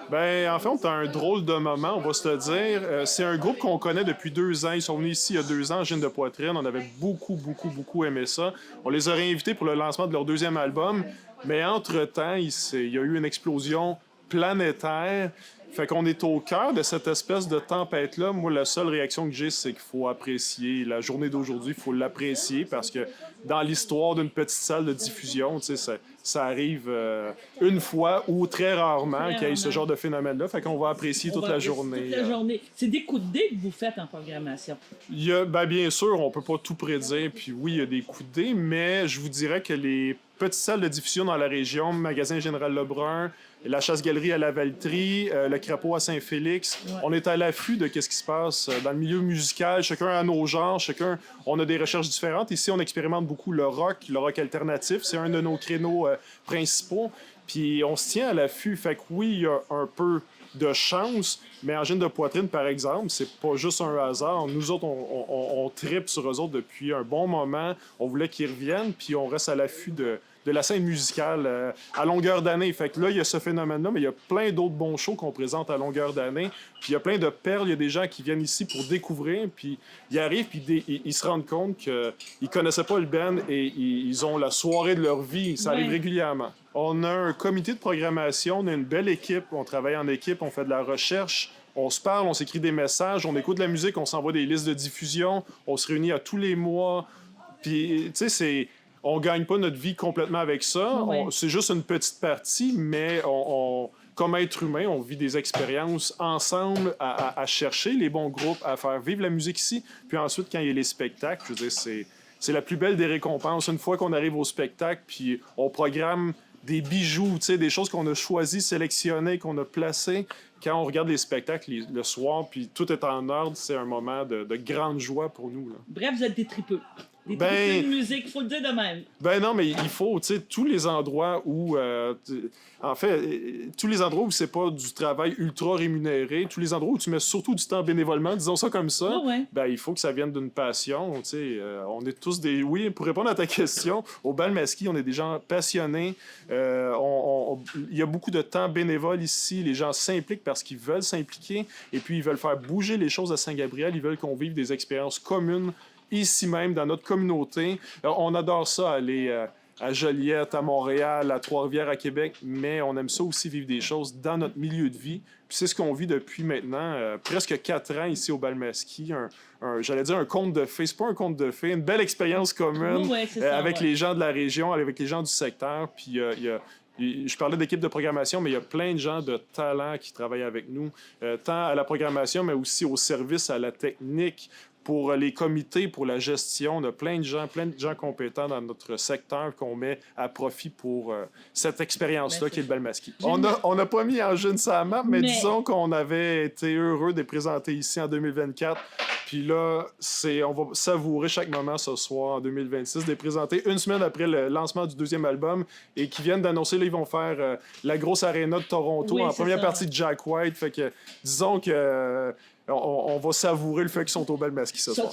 Bien, en fait, on a un drôle de moment, on va se le dire. C'est un groupe qu'on connaît depuis 2 ans. Ils sont venus ici il y a 2 ans, Angine de poitrine. On avait beaucoup aimé ça. On les a réinvités pour le lancement de leur 2e album. Mais entre-temps, il y a eu une explosion planétaire. Fait qu'on est au cœur de cette espèce de tempête-là. Moi, la seule réaction que j'ai, c'est qu'il faut apprécier la journée d'aujourd'hui. Il faut l'apprécier parce que dans l'histoire d'une petite salle de diffusion, ça arrive une fois ou très rarement qu'il y ait ce genre de phénomène-là. Fait qu'on va apprécier toute la journée. Toute la journée. C'est des coups de dé que vous faites en programmation. Il y a, bien sûr, on peut pas tout prédire. Puis oui, il y a des coups de dé, mais je vous dirais que les petites salles de diffusion dans la région, Magasin Général Lebrun, la Chasse-Galerie à la Valtrie, le Crapaud à Saint-Félix. Ouais. On est à l'affût de ce qui se passe dans le milieu musical. Chacun a nos genres, on a des recherches différentes. Ici, on expérimente beaucoup le rock alternatif. C'est un de nos créneaux principaux. Puis on se tient à l'affût. Fait que oui, il y a un peu de chance, Mais Angine de poitrine, par exemple, c'est pas juste un hasard. Nous autres, on tripe sur eux autres depuis un bon moment. On voulait qu'ils reviennent, puis on reste à l'affût de la scène musicale à longueur d'année. Fait que là, il y a ce phénomène-là, mais il y a plein d'autres bons shows qu'on présente à longueur d'année. Puis il y a plein de perles. Il y a des gens qui viennent ici pour découvrir, puis ils arrivent, puis ils se rendent compte qu'ils connaissaient pas le band et ils ont la soirée de leur vie. Ça arrive régulièrement. On a un comité de programmation, on a une belle équipe, on travaille en équipe, on fait de la recherche. On se parle, on s'écrit des messages, on écoute de la musique, on s'envoie des listes de diffusion, on se réunit à tous les mois. Puis, tu sais, on gagne pas notre vie complètement avec ça. Oui. C'est juste une petite partie, mais comme être humain, on vit des expériences ensemble à chercher les bons groupes, à faire vivre la musique ici. Puis ensuite, quand il y a les spectacles, je veux dire, c'est la plus belle des récompenses. Une fois qu'on arrive au spectacle, puis on programme des bijoux, tu sais, des choses qu'on a choisies, sélectionnées, qu'on a placées. Quand on regarde les spectacles le soir, puis tout est en ordre, c'est un moment de grande joie pour nous, là. Bref, vous êtes des tripeux. Des tripeux de musique, il faut le dire de même. Ben non, mais il faut, tu sais, tous les endroits où... en fait, tous les endroits où c'est pas du travail ultra rémunéré, tous les endroits où tu mets surtout du temps bénévolement, disons ça comme ça, ben il faut que ça vienne d'une passion, tu sais. On est tous des... Oui, pour répondre à ta question, au Bal Masquis, on est des gens passionnés. Il y a beaucoup de temps bénévole ici. Les gens s'impliquent parce qu'ils veulent s'impliquer et puis ils veulent faire bouger les choses à Saint-Gabriel. Ils veulent qu'on vive des expériences communes ici même, dans notre communauté. On adore ça, aller à Joliette, à Montréal, à Trois-Rivières, à Québec, mais on aime ça aussi vivre des choses dans notre milieu de vie. Puis c'est ce qu'on vit depuis maintenant presque 4 ans ici au Bal Masquis. J'allais dire un conte de fées. C'est pas un conte de fées, une belle expérience commune avec les gens de la région, avec les gens du secteur. Puis je parlais d'équipe de programmation, mais il y a plein de gens de talent qui travaillent avec nous, tant à la programmation, mais aussi au service, à la technique, pour les comités, pour la gestion. On a plein de gens compétents dans notre secteur qu'on met à profit pour cette expérience-là qui est le Bal Masquis. On n'a pas mis Angine sur la map, mais disons qu'on avait été heureux de les présenter ici en 2024. Puis là, on va savourer chaque moment ce soir en 2026, de les présenter une semaine après le lancement du 2e album et qui viennent d'annoncer, là, ils vont faire la grosse aréna de Toronto en première partie de Jack White. Fait que disons que on va savourer le fait qu'ils sont au Bal Masquis ce soir.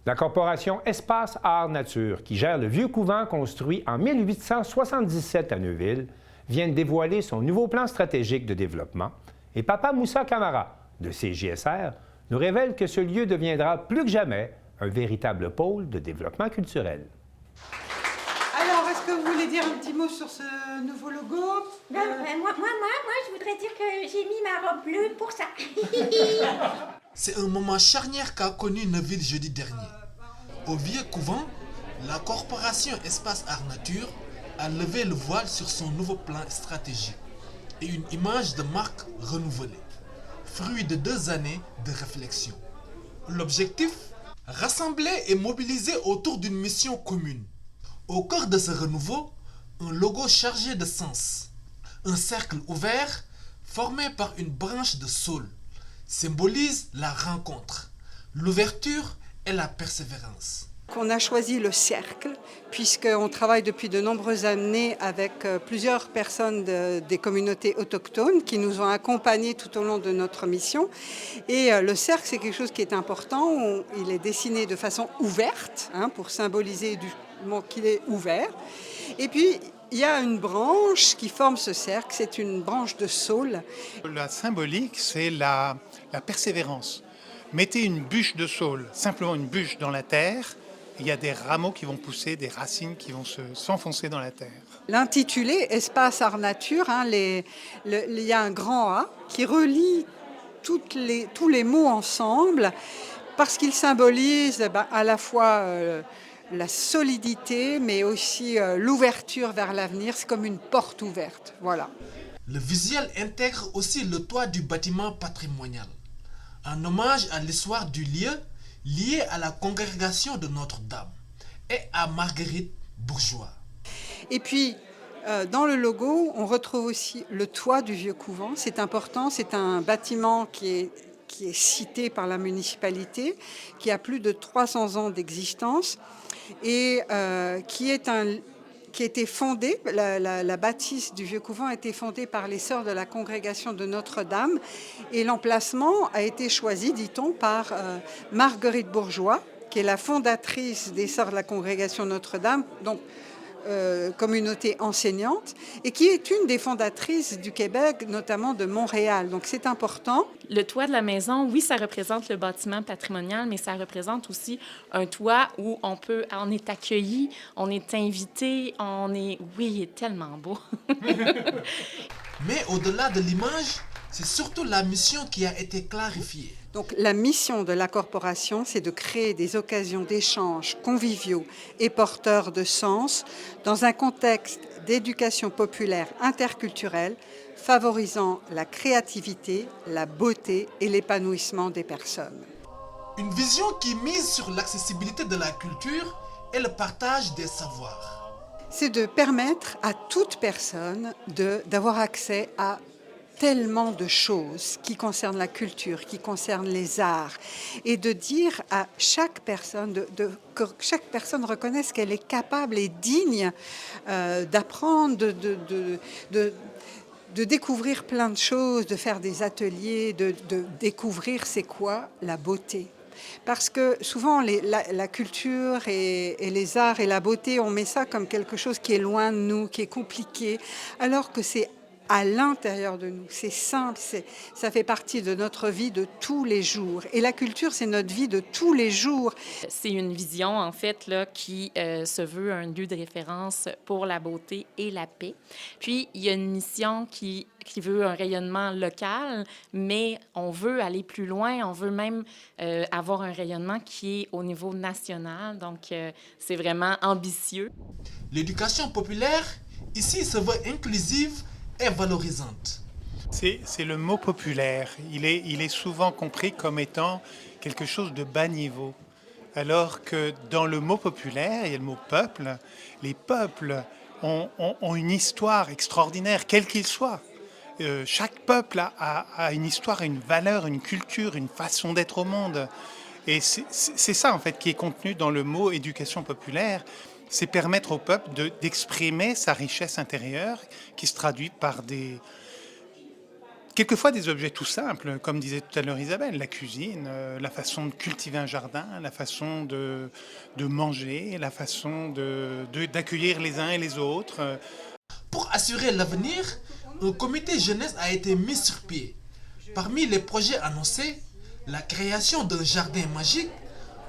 La corporation Espace Art Nature, qui gère le vieux couvent construit en 1877 à Neuville, vient de dévoiler son nouveau plan stratégique de développement et Papa Moussa Camara, de CJSR, nous révèle que ce lieu deviendra plus que jamais un véritable pôle de développement culturel. Alors, est-ce que vous voulez dire un petit mot sur ce nouveau logo? Moi, je voudrais dire que j'ai mis ma robe bleue pour ça. C'est un moment charnière qu'a connu Neuville jeudi dernier. Au vieux couvent, la corporation Espace Art Nature a levé le voile sur son nouveau plan stratégique et une image de marque renouvelée, fruit de 2 années de réflexion. L'objectif? Rassembler et mobiliser autour d'une mission commune. Au cœur de ce renouveau, un logo chargé de sens. Un cercle ouvert formé par une branche de saule symbolise la rencontre, l'ouverture et la persévérance. On a choisi le cercle, puisqu'on travaille depuis de nombreuses années avec plusieurs personnes des communautés autochtones qui nous ont accompagnés tout au long de notre mission. Et le cercle, c'est quelque chose qui est important. Il est dessiné de façon ouverte, pour symboliser qu'il est ouvert. Et puis, il y a une branche qui forme ce cercle, c'est une branche de saule. La symbolique, c'est la persévérance. Mettez une bûche de saule, simplement une bûche dans la terre, il y a des rameaux qui vont pousser, des racines qui vont s'enfoncer dans la terre. L'intitulé Espace Art Nature, il y a un grand A qui relie tous les mots ensemble parce qu'il symbolise à la fois la solidité, mais aussi l'ouverture vers l'avenir. C'est comme une porte ouverte. Voilà. Le visuel intègre aussi le toit du bâtiment patrimonial, en hommage à l'histoire du lieu lié à la congrégation de Notre-Dame et à Marguerite Bourgeois. Et puis, dans le logo, on retrouve aussi le toit du vieux couvent. C'est important, c'est un bâtiment qui est cité par la municipalité, qui a plus de 300 ans d'existence et qui a été fondé, la bâtisse du vieux couvent a été fondée par les sœurs de la congrégation de Notre-Dame et l'emplacement a été choisi, dit-on, par Marguerite Bourgeois, qui est la fondatrice des sœurs de la congrégation Notre-Dame, donc communauté enseignante, et qui est une des fondatrices du Québec, notamment de Montréal. Donc c'est important. Le toit de la maison, oui, ça représente le bâtiment patrimonial, mais ça représente aussi un toit où on est accueilli, on est invité, oui, il est tellement beau. Mais au-delà de l'image, c'est surtout la mission qui a été clarifiée. Donc la mission de la corporation, c'est de créer des occasions d'échanges conviviaux et porteurs de sens dans un contexte d'éducation populaire interculturelle, favorisant la créativité, la beauté et l'épanouissement des personnes. Une vision qui mise sur l'accessibilité de la culture et le partage des savoirs. C'est de permettre à toute personne d'avoir accès à tellement de choses qui concernent la culture, qui concernent les arts, et de dire à chaque personne, que chaque personne reconnaisse qu'elle est capable et digne d'apprendre, de découvrir plein de choses, de faire des ateliers, de découvrir c'est quoi la beauté. Parce que souvent, la culture et les arts et la beauté, on met ça comme quelque chose qui est loin de nous, qui est compliqué, alors que c'est à l'intérieur de nous. C'est simple, ça fait partie de notre vie de tous les jours. Et la culture, c'est notre vie de tous les jours. C'est une vision, en fait, là, qui se veut un lieu de référence pour la beauté et la paix. Puis, il y a une mission qui veut un rayonnement local, mais on veut aller plus loin. On veut même avoir un rayonnement qui est au niveau national. Donc, c'est vraiment ambitieux. L'éducation populaire, ici, se veut inclusive et valorisante. C'est le mot populaire. Il est souvent compris comme étant quelque chose de bas niveau. Alors que dans le mot populaire, il y a le mot peuple. Les peuples ont une histoire extraordinaire, quel qu'il soit. Chaque peuple a une histoire, une valeur, une culture, une façon d'être au monde. Et c'est ça, en fait, qui est contenu dans le mot éducation populaire. C'est permettre au peuple d'exprimer sa richesse intérieure qui se traduit par quelquefois des objets tout simples, comme disait tout à l'heure Isabelle, la cuisine, la façon de cultiver un jardin, la façon de manger, la façon d'accueillir les uns et les autres. Pour assurer l'avenir, un comité jeunesse a été mis sur pied. Parmi les projets annoncés, la création d'un jardin magique,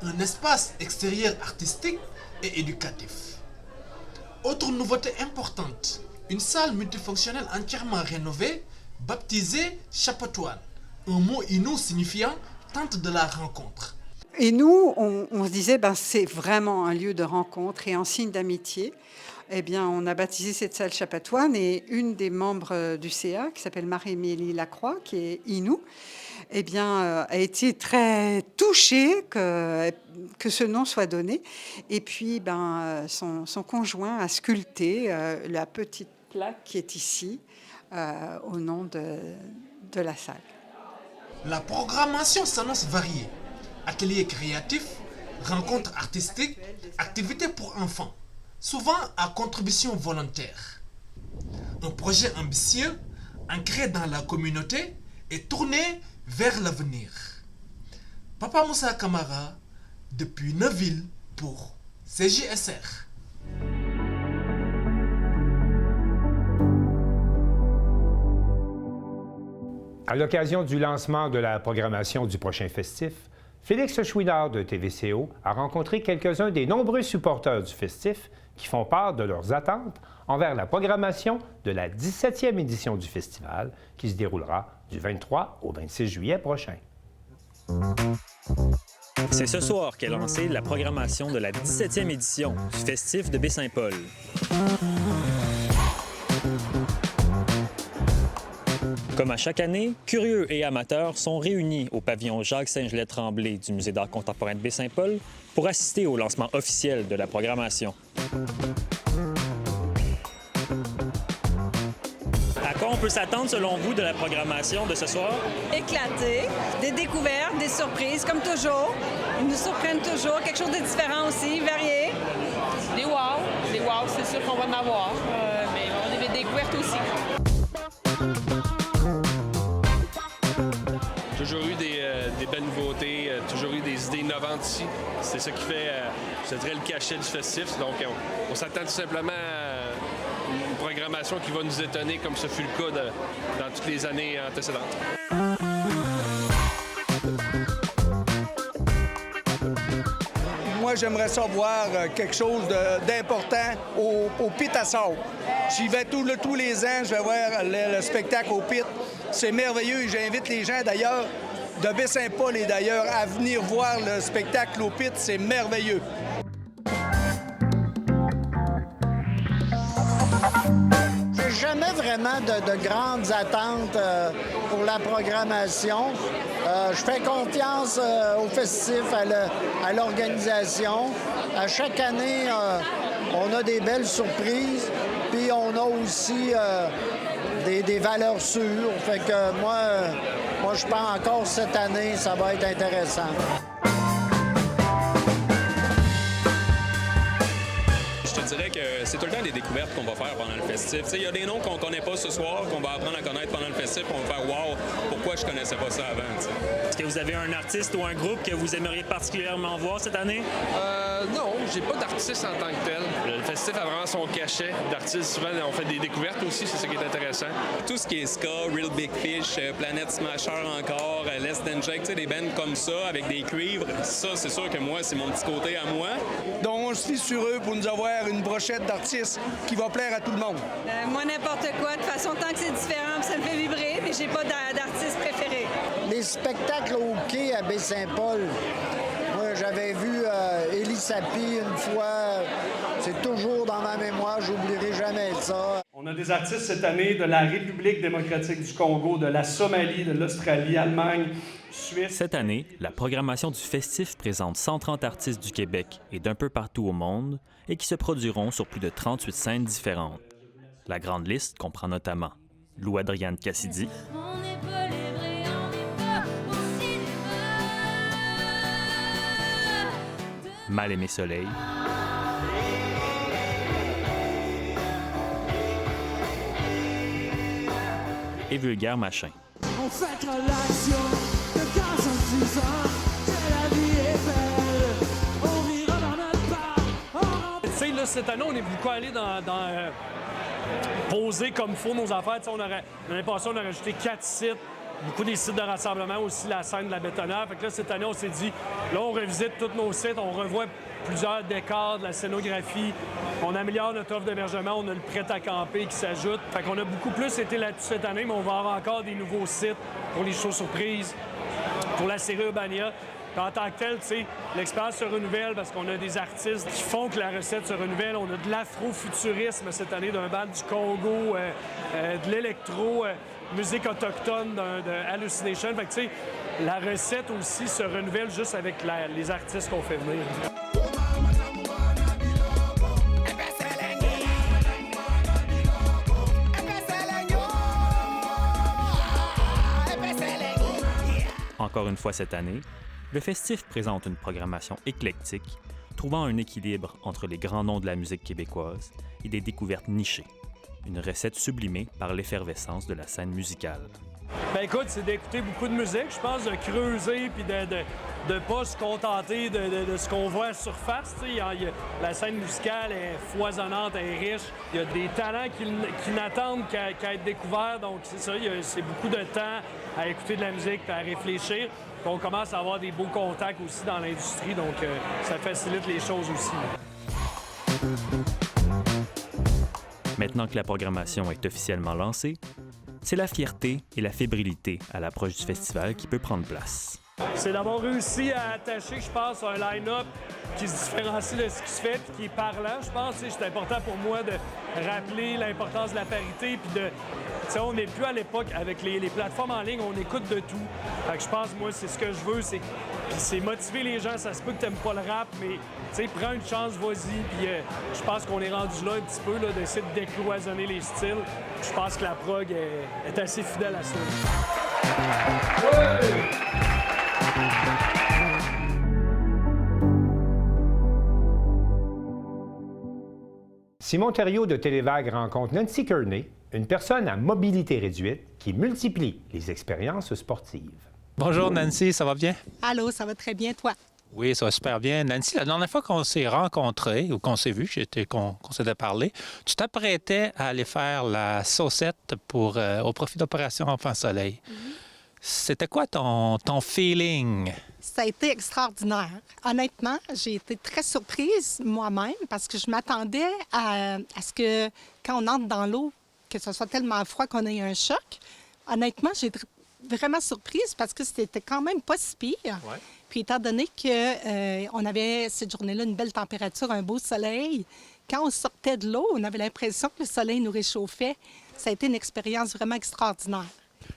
un espace extérieur artistique et éducatif. Autre nouveauté importante, une salle multifonctionnelle entièrement rénovée, baptisée Chapatoine, un mot inou signifiant tente de la rencontre. Et nous, on se disait, c'est vraiment un lieu de rencontre et en signe d'amitié. Eh bien, on a baptisé cette salle Chapatoine et une des membres du CA, qui s'appelle Marie-Émilie Lacroix, qui est inou, eh bien, a été très touchée que ce nom soit donné. Et puis, son conjoint a sculpté la petite plaque qui est ici au nom de la salle. La programmation s'annonce variée. Ateliers créatifs, rencontres artistiques, activités pour enfants, souvent à contribution volontaire. Un projet ambitieux, ancré dans la communauté et tourné vers l'avenir. Papa Moussa Camara, depuis Neuville pour CJSR. À l'occasion du lancement de la programmation du prochain festif, Félix Chouinard de TVCO a rencontré quelques-uns des nombreux supporters du festif qui font part de leurs attentes envers la programmation de la 17e édition du festival qui se déroulera du 23 au 26 juillet prochain. C'est ce soir qu'est lancée la programmation de la 17e édition du Festif de Baie-Saint-Paul. Comme à chaque année, curieux et amateurs sont réunis au pavillon Jacques-Saint-Gelais-Tremblay du Musée d'art contemporain de Baie-Saint-Paul pour assister au lancement officiel de la programmation. À quoi on peut s'attendre, selon vous, de la programmation de ce soir? Éclaté, des découvertes, des surprises, comme toujours. Ils nous surprennent toujours, quelque chose de différent aussi, varié. Des wow, c'est sûr qu'on va en avoir, mais on a des découvertes aussi. Toujours eu des belles nouveautés, toujours eu des idées innovantes ici. C'est ça qui fait, je dirais, le cachet du festif. Donc, on s'attend tout simplement à une programmation qui va nous étonner, comme ce fut le cas dans toutes les années antécédentes. Moi, j'aimerais ça voir quelque chose d'important au Pit à Sable. J'y vais tous les ans, je vais voir le spectacle au Pit. C'est merveilleux et j'invite les gens, d'ailleurs, de Baie-Saint-Paul et d'ailleurs, à venir voir le spectacle au Pit. C'est merveilleux. J'ai jamais vraiment de grandes attentes pour la programmation. Je fais confiance au festif, à l'organisation. À chaque année, on a des belles surprises, puis on a aussi des valeurs sûres. Fait que moi, je pense encore cette année, ça va être intéressant. Je dirais que c'est tout le temps des découvertes qu'on va faire pendant le festif. Il y a des noms qu'on ne connaît pas ce soir, qu'on va apprendre à connaître pendant le festif, on va faire « wow, pourquoi je connaissais pas ça avant ». Est-ce que vous avez un artiste ou un groupe que vous aimeriez particulièrement voir cette année? Non, j'ai pas d'artiste en tant que tel. Le festif a vraiment son cachet d'artistes. Souvent, on fait des découvertes aussi, c'est ça qui est intéressant. Tout ce qui est ska, Real Big Fish, Planet Smasher encore, Less Than Jake, des bands comme ça, avec des cuivres, ça, c'est sûr que moi, c'est mon petit côté à moi. Donc, on se fie sur eux pour nous avoir une brochette d'artistes qui va plaire à tout le monde. Moi, n'importe quoi. De toute façon, tant que c'est différent, ça me fait vibrer, mais j'ai pas d'artiste préféré. Les spectacles au quai à Baie-Saint-Paul, moi, j'avais vu Élie Sapi une fois. C'est toujours dans ma mémoire, j'oublierai jamais ça. On a des artistes cette année de la République démocratique du Congo, de la Somalie, de l'Australie, Allemagne, Suisse. Cette année, la programmation du Festif présente 130 artistes du Québec et d'un peu partout au monde et qui se produiront sur plus de 38 scènes différentes. La grande liste comprend notamment Lou-Adrienne Cassidy, Mal-Aimé Soleil, et Vulgaire Machin. On fête l'action de 46 ans, que la vie est belle, on vivra dans notre part. Tu sais, là, cette année, on est beaucoup allé dans poser comme il faut nos affaires. L'année passée, on a rajouté 4 sites, beaucoup des sites de rassemblement, aussi la scène de la bétonnière. Fait que là, cette année, on s'est dit, là, on revisite tous nos sites, on revoit plusieurs décors, de la scénographie, on améliore notre offre d'hébergement, on a le prêt à camper qui s'ajoute. Fait qu'on a beaucoup plus été là-dessus cette année, mais on va avoir encore des nouveaux sites pour les shows surprises, pour la série Urbania. Puis en tant que tel, tu sais, l'expérience se renouvelle parce qu'on a des artistes qui font que la recette se renouvelle. On a de l'afrofuturisme cette année d'un band du Congo, de l'électro, musique autochtone de Hallucination. Fait que, tu sais, la recette aussi se renouvelle juste avec les artistes qu'on fait venir. Encore une fois cette année, le Festif présente une programmation éclectique, trouvant un équilibre entre les grands noms de la musique québécoise et des découvertes nichées. Une recette sublimée par l'effervescence de la scène musicale. Ben écoute, c'est d'écouter beaucoup de musique, je pense, de creuser puis de pas se contenter de ce qu'on voit à la surface. La scène musicale est foisonnante, elle est riche. Il y a des talents qui n'attendent qu'à être découverts, donc c'est ça, c'est beaucoup de temps à écouter de la musique et à réfléchir. Puis on commence à avoir des beaux contacts aussi dans l'industrie, donc ça facilite les choses aussi. Maintenant que la programmation est officiellement lancée, c'est la fierté et la fébrilité à l'approche du festival qui peut prendre place. C'est d'avoir réussi à attacher, je pense, un line-up qui se différencie de ce qui se fait et qui est parlant, je pense. C'est important pour moi de rappeler l'importance de la parité puis de... on n'est plus à l'époque avec les plateformes en ligne, on écoute de tout. Fait que je pense, moi, c'est ce que je veux, c'est motiver les gens. Ça se peut que t'aimes pas le rap, mais prends une chance, vas-y. Puis je pense qu'on est rendu là un petit peu, là, d'essayer de décloisonner les styles. Je pense que la prog est assez fidèle à ça. Simon Thériault de Télévague rencontre Nancy Kearney, une personne à mobilité réduite qui multiplie les expériences sportives. Bonjour Nancy, ça va bien? Allô, ça va très bien, toi? Oui, ça va super bien. Nancy, la dernière fois qu'on s'est rencontrés ou qu'on s'est vus, qu'on s'était parlé, tu t'apprêtais à aller faire la saucette au profit d'Opération Enfant Soleil. C'était quoi ton feeling? Ça a été extraordinaire. Honnêtement, j'ai été très surprise moi-même parce que je m'attendais à ce que quand on entre dans l'eau, que ce soit tellement froid qu'on ait un choc. Honnêtement, j'ai été vraiment surprise parce que c'était quand même pas si pire. Ouais. Puis étant donné qu'on avait cette journée-là une belle température, un beau soleil, quand on sortait de l'eau, on avait l'impression que le soleil nous réchauffait. Ça a été une expérience vraiment extraordinaire.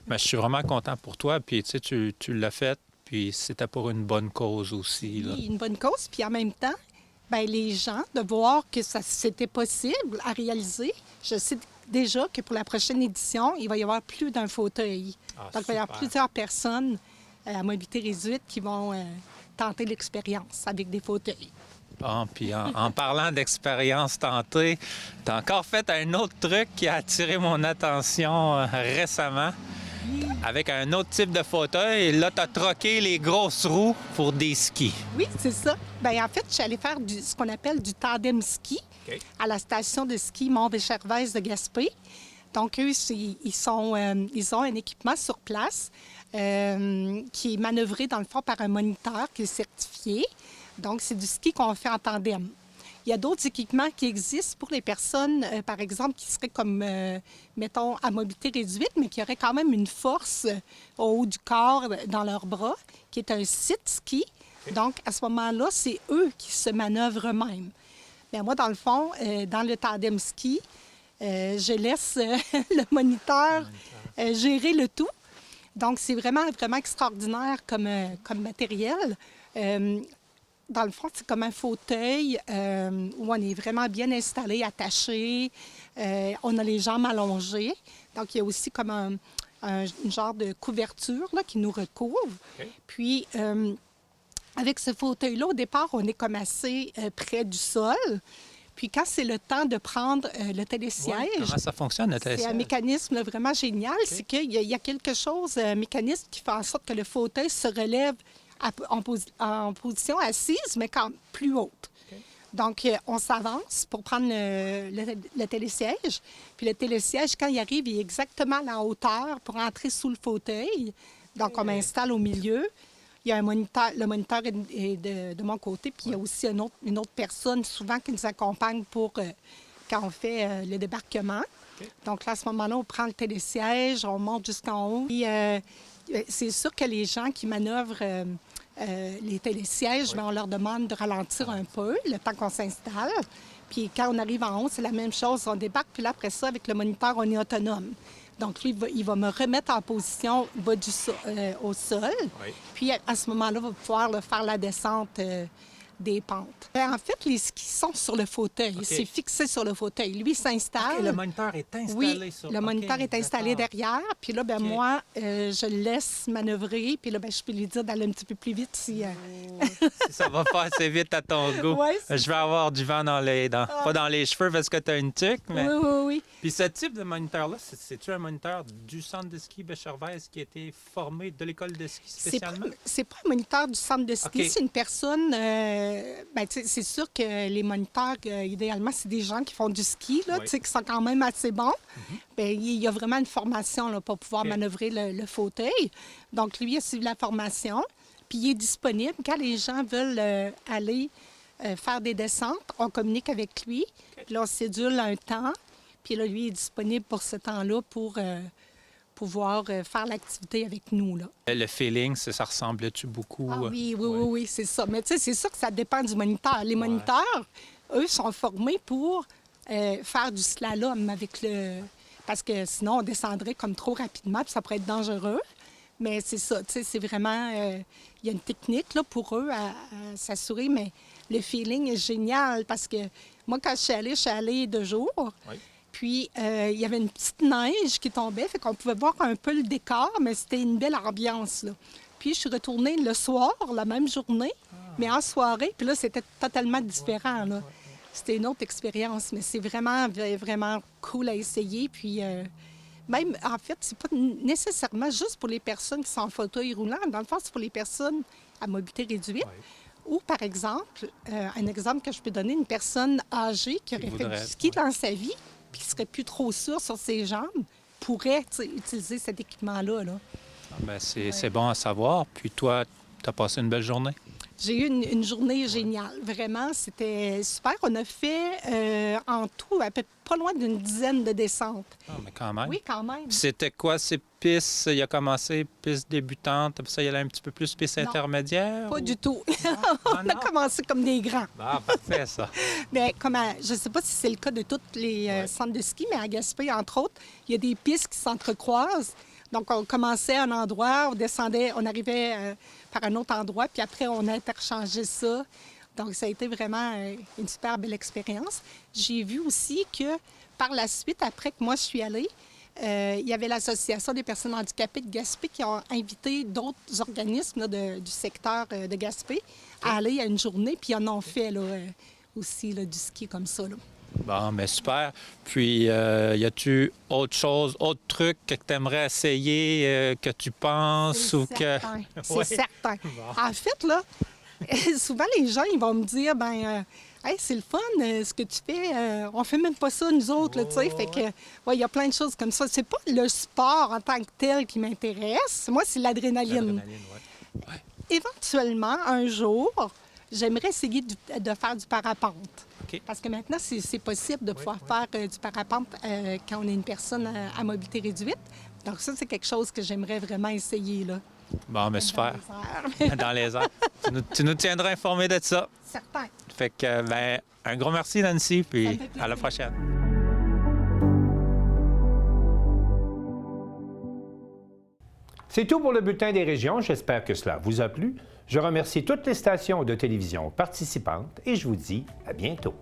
Bien, je suis vraiment content pour toi. Puis tu l'as fait, puis c'était pour une bonne cause aussi. Là. Oui, une bonne cause. Puis en même temps, bien, les gens, de voir que c'était possible à réaliser. Je sais déjà que pour la prochaine édition, il va y avoir plus d'un fauteuil. Donc, il va y avoir plusieurs personnes à mobilité réduite qui vont tenter l'expérience avec des fauteuils. Bon, puis en parlant d'expérience tentée, tu as encore fait un autre truc qui a attiré mon attention récemment. Avec un autre type de fauteuil. Et là, tu as troqué les grosses roues pour des skis. Oui, c'est ça. Bien, en fait, je suis allée faire ce qu'on appelle du tandem ski à la station de ski Mont-Béchervaise de Gaspé. Donc, eux, ils ont un équipement sur place qui est manœuvré, dans le fond, par un moniteur qui est certifié. Donc, c'est du ski qu'on fait en tandem. Il y a d'autres équipements qui existent pour les personnes, par exemple, qui seraient comme, mettons, à mobilité réduite, mais qui auraient quand même une force au haut du corps, dans leurs bras, qui est un sit ski. Donc, à ce moment-là, c'est eux qui se manœuvrent eux-mêmes. Bien, moi, dans le fond, dans le tandem ski, je laisse le moniteur gérer le tout. Donc, c'est vraiment, vraiment extraordinaire comme matériel. Dans le fond, c'est comme un fauteuil où on est vraiment bien installé, attaché. On a les jambes allongées. Donc, il y a aussi comme un genre de couverture là, qui nous recouvre. Puis, avec ce fauteuil-là, au départ, on est comme assez près du sol. Puis, quand c'est le temps de prendre le télésiège... Ouais, comment ça fonctionne, le télésiège? C'est un mécanisme là, vraiment génial. C'est qu'il y a quelque chose, un mécanisme qui fait en sorte que le fauteuil se relève en position assise, mais quand plus haute. Donc, on s'avance pour prendre le télésiège. Puis le télésiège, quand il arrive, il est exactement à la hauteur pour entrer sous le fauteuil. Donc, on m'installe au milieu. Il y a un moniteur. Le moniteur est de mon côté. Puis il y a aussi une autre personne, souvent, qui nous accompagne pour quand on fait le débarquement. Donc, là, à ce moment-là, on prend le télésiège, on monte jusqu'en haut. Puis, c'est sûr que les gens qui manœuvrent les télésièges, bien, on leur demande de ralentir un peu le temps qu'on s'installe. Puis quand on arrive en haut, c'est la même chose. On débarque, puis là, après ça, avec le moniteur, on est autonome. Donc, lui, il va me remettre en position bas au sol. Oui. Puis à ce moment-là, on va pouvoir faire la descente des pentes. Bien, en fait, les skis sont sur le fauteuil. Okay. C'est fixé sur le fauteuil. Lui, il s'installe. Okay, le moniteur est installé sur... Oui, le moniteur est installé derrière. Puis là, bien, moi, je le laisse manœuvrer. Puis là, bien, je peux lui dire d'aller un petit peu plus vite si... si ça va pas assez vite à ton goût. Oui, je vais avoir du vent pas dans les cheveux parce que tu as une tuque, mais... Oui. Puis ce type de moniteur-là, c'est-tu un moniteur du centre de ski Béchervaise qui a été formé de l'école de ski spécialement? C'est pas un moniteur du centre de ski. Okay. C'est une personne... Bien, c'est sûr que les moniteurs, idéalement, c'est des gens qui font du ski, là, qui sont quand même assez bons. Bien, il y a vraiment une formation là, pour pouvoir manœuvrer le fauteuil. Donc, lui, il a suivi la formation, puis il est disponible. Quand les gens veulent aller faire des descentes, on communique avec lui. Puis là, on cédule un temps. Puis là, lui, il est disponible pour ce temps-là pour pouvoir faire l'activité avec nous, là. Le feeling, ça ressemble-tu beaucoup? Ah oui, c'est ça. Mais tu sais, c'est sûr que ça dépend du moniteur. Les moniteurs, eux, sont formés pour faire du slalom avec le... Parce que sinon, on descendrait comme trop rapidement, puis ça pourrait être dangereux. Mais c'est ça, tu sais, c'est vraiment... Il y a une technique là, pour eux à s'assurer, mais le feeling est génial parce que moi, quand je suis allée 2 jours. Oui. Puis, il y avait une petite neige qui tombait, fait qu'on pouvait voir un peu le décor, mais c'était une belle ambiance, là. Puis, je suis retournée le soir, la même journée, mais en soirée, puis là, c'était totalement différent, là. C'était une autre expérience, mais c'est vraiment, vraiment cool à essayer. Puis, même, en fait, c'est pas nécessairement juste pour les personnes qui sont en fauteuil roulant. Dans le fond, c'est pour les personnes à mobilité réduite. Oui. Ou, par exemple, un exemple que je peux donner, une personne âgée qui aurait fait du ski dans sa vie, puis qui ne serait plus trop sûre sur ses jambes, pourrait utiliser cet équipement-là. Là. Bien, c'est bon à savoir. Puis toi, tu as passé une belle journée? J'ai eu une journée géniale. Vraiment, c'était super. On a fait en tout pas loin d'une dizaine de descentes. Ah, mais quand même. Oui, quand même. C'était quoi ces pistes? Il a commencé piste débutante, puis ça, il y allait un petit peu plus piste intermédiaire? Pas du tout. On a commencé comme des grands. Ah, parfait, ça. Mais je ne sais pas si c'est le cas de tous les centres de ski, mais à Gaspé, entre autres, il y a des pistes qui s'entrecroisent. Donc, on commençait à un endroit, on descendait, on arrivait par un autre endroit, puis après, on a interchangé ça. Donc, ça a été vraiment une super belle expérience. J'ai vu aussi que par la suite, après que moi, je suis allée, il y avait l'Association des personnes handicapées de Gaspé qui ont invité d'autres organismes là, du secteur de Gaspé à aller à une journée, puis ils en ont fait là, aussi là, du ski comme ça. Là. Bon, mais super. Puis, y a-tu autre chose, autre truc que tu aimerais essayer, que tu penses ou certain. que... C'est certain. Bon. En fait, là, souvent, les gens, ils vont me dire, hey, c'est le fun, ce que tu fais. On fait même pas ça, nous autres, tu sais. Fait que, il y a plein de choses comme ça. C'est pas le sport en tant que tel qui m'intéresse. Moi, c'est l'adrénaline. Éventuellement, un jour, j'aimerais essayer de faire du parapente. Okay. Parce que maintenant, c'est possible de pouvoir faire du parapente quand on est une personne à mobilité réduite. Donc ça, c'est quelque chose que j'aimerais vraiment essayer, là. Bon, mais super. Dans les airs. Tu nous tiendras informés de ça. Certain. Fait que, un gros merci, Nancy, puis à la prochaine. C'est tout pour le bulletin des régions. J'espère que cela vous a plu. Je remercie toutes les stations de télévision participantes et je vous dis à bientôt.